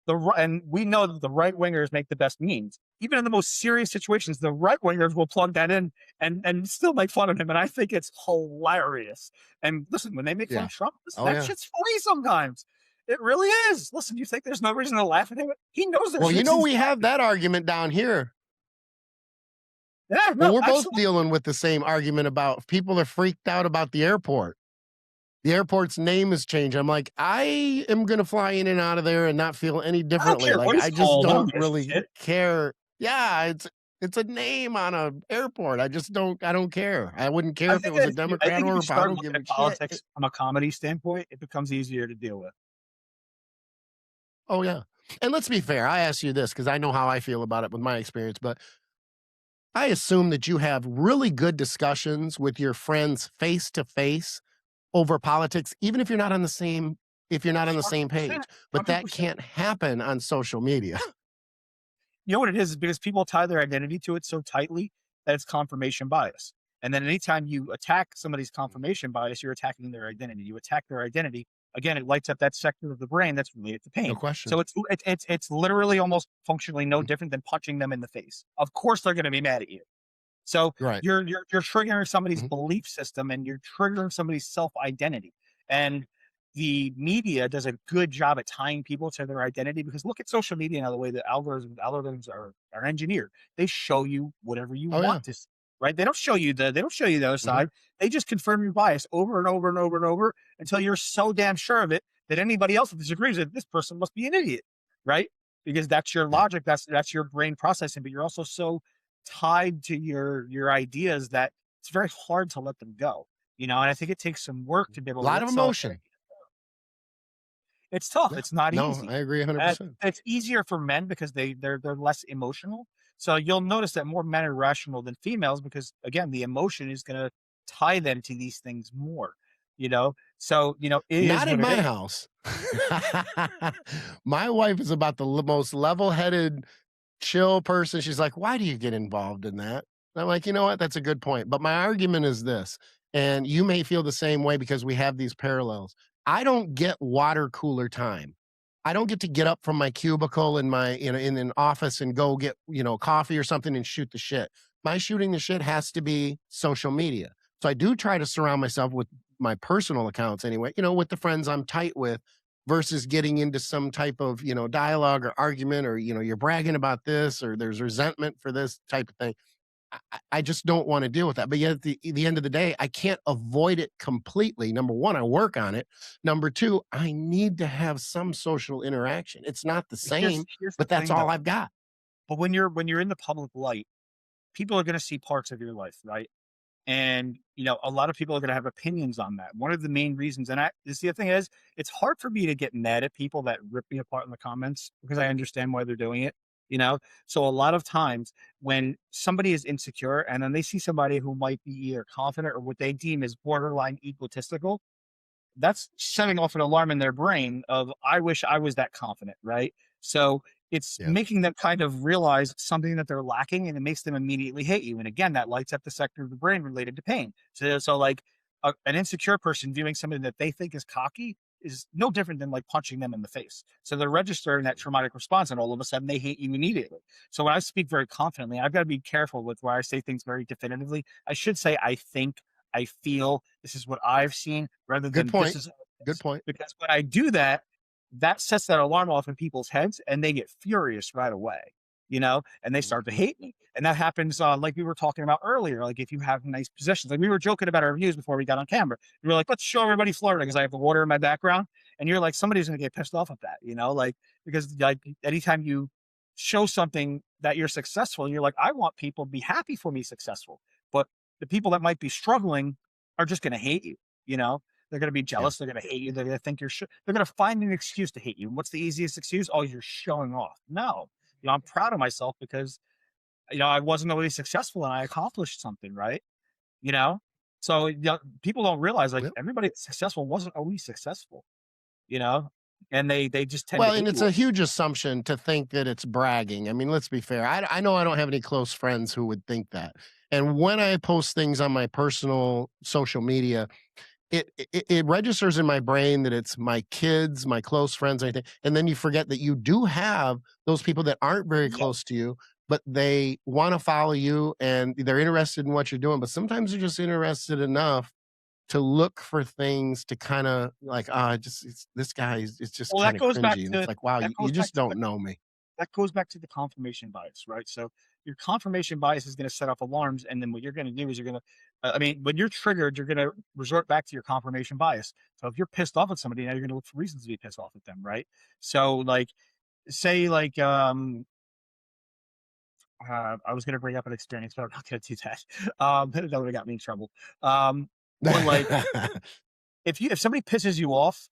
and we know that the right wingers make the best memes. Even in the most serious situations, the right wingers will plug that in and still make fun of him. And I think it's hilarious. And listen, when they make fun of Trump, that shit's funny sometimes. It really is. Listen, you think there's no reason to laugh at him? He knows there's well, we have that argument down here. Yeah, no, we're both dealing with the same argument about people are freaked out about the airport. The airport's name has changed. I'm like, I am going to fly in and out of there and not feel any differently. I just don't really care. Yeah, it's a name on an airport. I don't care. I wouldn't care if it was a Democrat or a Republican. Politics from a comedy standpoint, it becomes easier to deal with. Oh, yeah. And let's be fair. I ask you this because I know how I feel about it with my experience, but I assume that you have really good discussions with your friends face to face over politics, even if you're not on the same page. But that can't happen on social media. You know what it is because people tie their identity to it so tightly that it's confirmation bias. And then anytime you attack somebody's confirmation bias, you're attacking their identity. You attack their identity. Again, it lights up that sector of the brain that's related to pain. No question. So it's literally almost functionally no different than punching them in the face. Of course, they're going to be mad at you. So you're triggering somebody's belief system and you're triggering somebody's self-identity. And the media does a good job at tying people to their identity because look at social media now, the way the algorithms are engineered. They show you whatever you want to see. Right? They don't show you the other side. They just confirm your bias over and over and over and over until you're so damn sure of it that anybody else that disagrees with this person must be an idiot, right? Because that's your logic, that's your brain processing, but you're also so tied to your ideas that it's very hard to let them go. And I think it takes some work to be able to. A lot of emotion. It's tough. It's not easy. I agree 100%. It's easier for men because they're less emotional. So you'll notice that more men are rational than females because, again, the emotion is going to tie them to these things more, So, not in my house. My wife is about the most level-headed, chill person. She's like, why do you get involved in that? And I'm like, you know what? That's a good point. But my argument is this, and you may feel the same way because we have these parallels. I don't get water cooler time. I don't get to get up from my cubicle in my, in an office and go get, coffee or something and shoot the shit. My shooting the shit has to be social media. So I do try to surround myself with my personal accounts anyway, with the friends I'm tight with versus getting into some type of, dialogue or argument or, you're bragging about this or there's resentment for this type of thing. I just don't want to deal with that. But yet at the end of the day, I can't avoid it completely. Number one, I work on it. Number two, I need to have some social interaction. It's not the same, Here's the but that's thing, all though. I've got. But when you're in the public light, people are going to see parts of your life, right? And a lot of people are going to have opinions on that. One of the main reasons, and the thing is, it's hard for me to get mad at people that rip me apart in the comments because I understand why they're doing it. So a lot of times when somebody is insecure and then they see somebody who might be either confident or what they deem as borderline egotistical, that's setting off an alarm in their brain of, I wish I was that confident, right? So it's making them kind of realize something that they're lacking, and it makes them immediately hate you. And again, that lights up the sector of the brain related to pain. So like an insecure person viewing somebody that they think is cocky is no different than like punching them in the face. So they're registering that traumatic response, and all of a sudden they hate you immediately. So when I speak very confidently, I've got to be careful with where I say things very definitively. I should say, I think, I feel, this is what I've seen, rather than this is good point. Because when I do that, that sets that alarm off in people's heads and they get furious right away, and they start to hate me. And that happens, like we were talking about earlier, like if you have nice possessions, like we were joking about our views before we got on camera. We were like, let's show everybody Florida because I have the water in my background. And you're like, somebody's going to get pissed off at that, like, because like anytime you show something that you're successful, you're like, I want people to be happy for me successful. But the people that might be struggling are just going to hate you, They're going to be jealous. They're going to hate you. They're going to think they're going to find an excuse to hate you. And what's the easiest excuse? Oh, you're showing off. No, I'm proud of myself because, I wasn't always successful and I accomplished something, right? So people don't realize like everybody that's successful wasn't always successful, and they just tend to. And it's a huge assumption to think that it's bragging. I mean, let's be fair. I know I don't have any close friends who would think that. And when I post things on my personal social media, it registers in my brain that it's my kids, my close friends, anything. And then you forget that you do have those people that aren't very close to you, but they want to follow you and they're interested in what you're doing. But sometimes they're just interested enough to look for things to kind of like, this guy is just kind of cringy. And it's like, wow, you just don't know me. That goes back to the confirmation bias, right? So your confirmation bias is going to set off alarms. And then what you're going to do is when you're triggered, you're going to resort back to your confirmation bias. So if you're pissed off at somebody, now you're going to look for reasons to be pissed off at them, right? So like, say like, I was going to bring up an experience, but I'm not going to do that. That would have got me in trouble. Or like, if somebody pisses you off,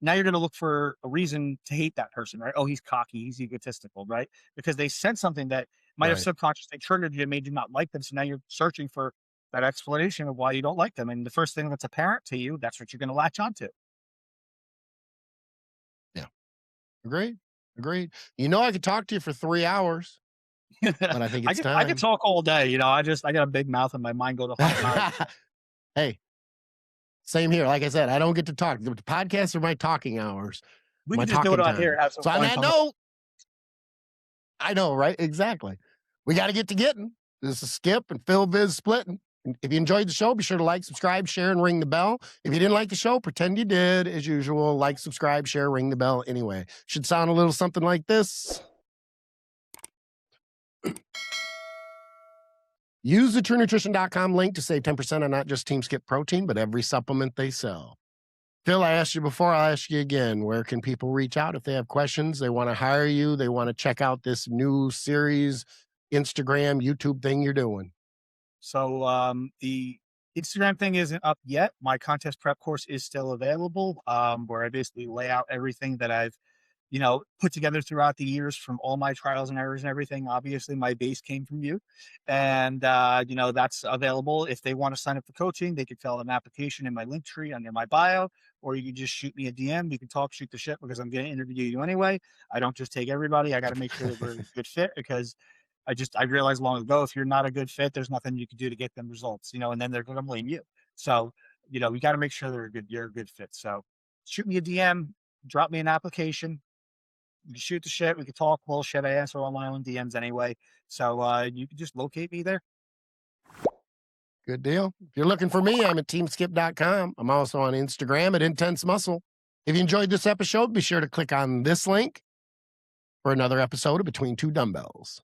now you're going to look for a reason to hate that person, right? Oh, he's cocky, he's egotistical, right? Because they said something that might have subconsciously triggered you and made you not like them. So now you're searching for that explanation of why you don't like them. And the first thing that's apparent to you, that's what you're going to latch onto. Yeah. Agreed. I could talk to you for 3 hours, but I think it's time. I could talk all day. I got a big mouth and my mind goes to Hey, same here. Like I said, I don't get to talk. The podcasts are my talking hours. We can just do it on here. So on that note, I know, right? Exactly. We got to get to getting. This is Skip and Phil Viz splitting. If you enjoyed the show, be sure to like, subscribe, share, and ring the bell. If you didn't like the show, pretend you did. As usual, like, subscribe, share, ring the bell anyway. Should sound a little something like this. Use the TrueNutrition.com link to save 10% on not just Team Skip protein, but every supplement they sell. Phil, I asked you before, I'll ask you again. Where can people reach out if they have questions? They want to hire you. They want to check out this new series, Instagram, YouTube thing you're doing. So the Instagram thing isn't up yet. My contest prep course is still available, where I basically lay out everything that I've put together throughout the years from all my trials and errors and everything. Obviously, my base came from you. And, that's available. If they want to sign up for coaching, they can fill out an application in my link tree under my bio, or you can just shoot me a DM. We can talk, shoot the shit, because I'm going to interview you anyway. I don't just take everybody. I got to make sure that we're a good fit, because I realized long ago, if you're not a good fit, there's nothing you can do to get them results, and then they're going to blame you. So, we got to make sure you're a good fit. So shoot me a DM, drop me an application. can shoot the shit. We can talk bullshit. I answer all my own DMs anyway. So you can just locate me there. Good deal. If you're looking for me, I'm at teamskip.com. I'm also on Instagram at Intense Muscle. If you enjoyed this episode, be sure to click on this link for another episode of Between Two Dumbbells.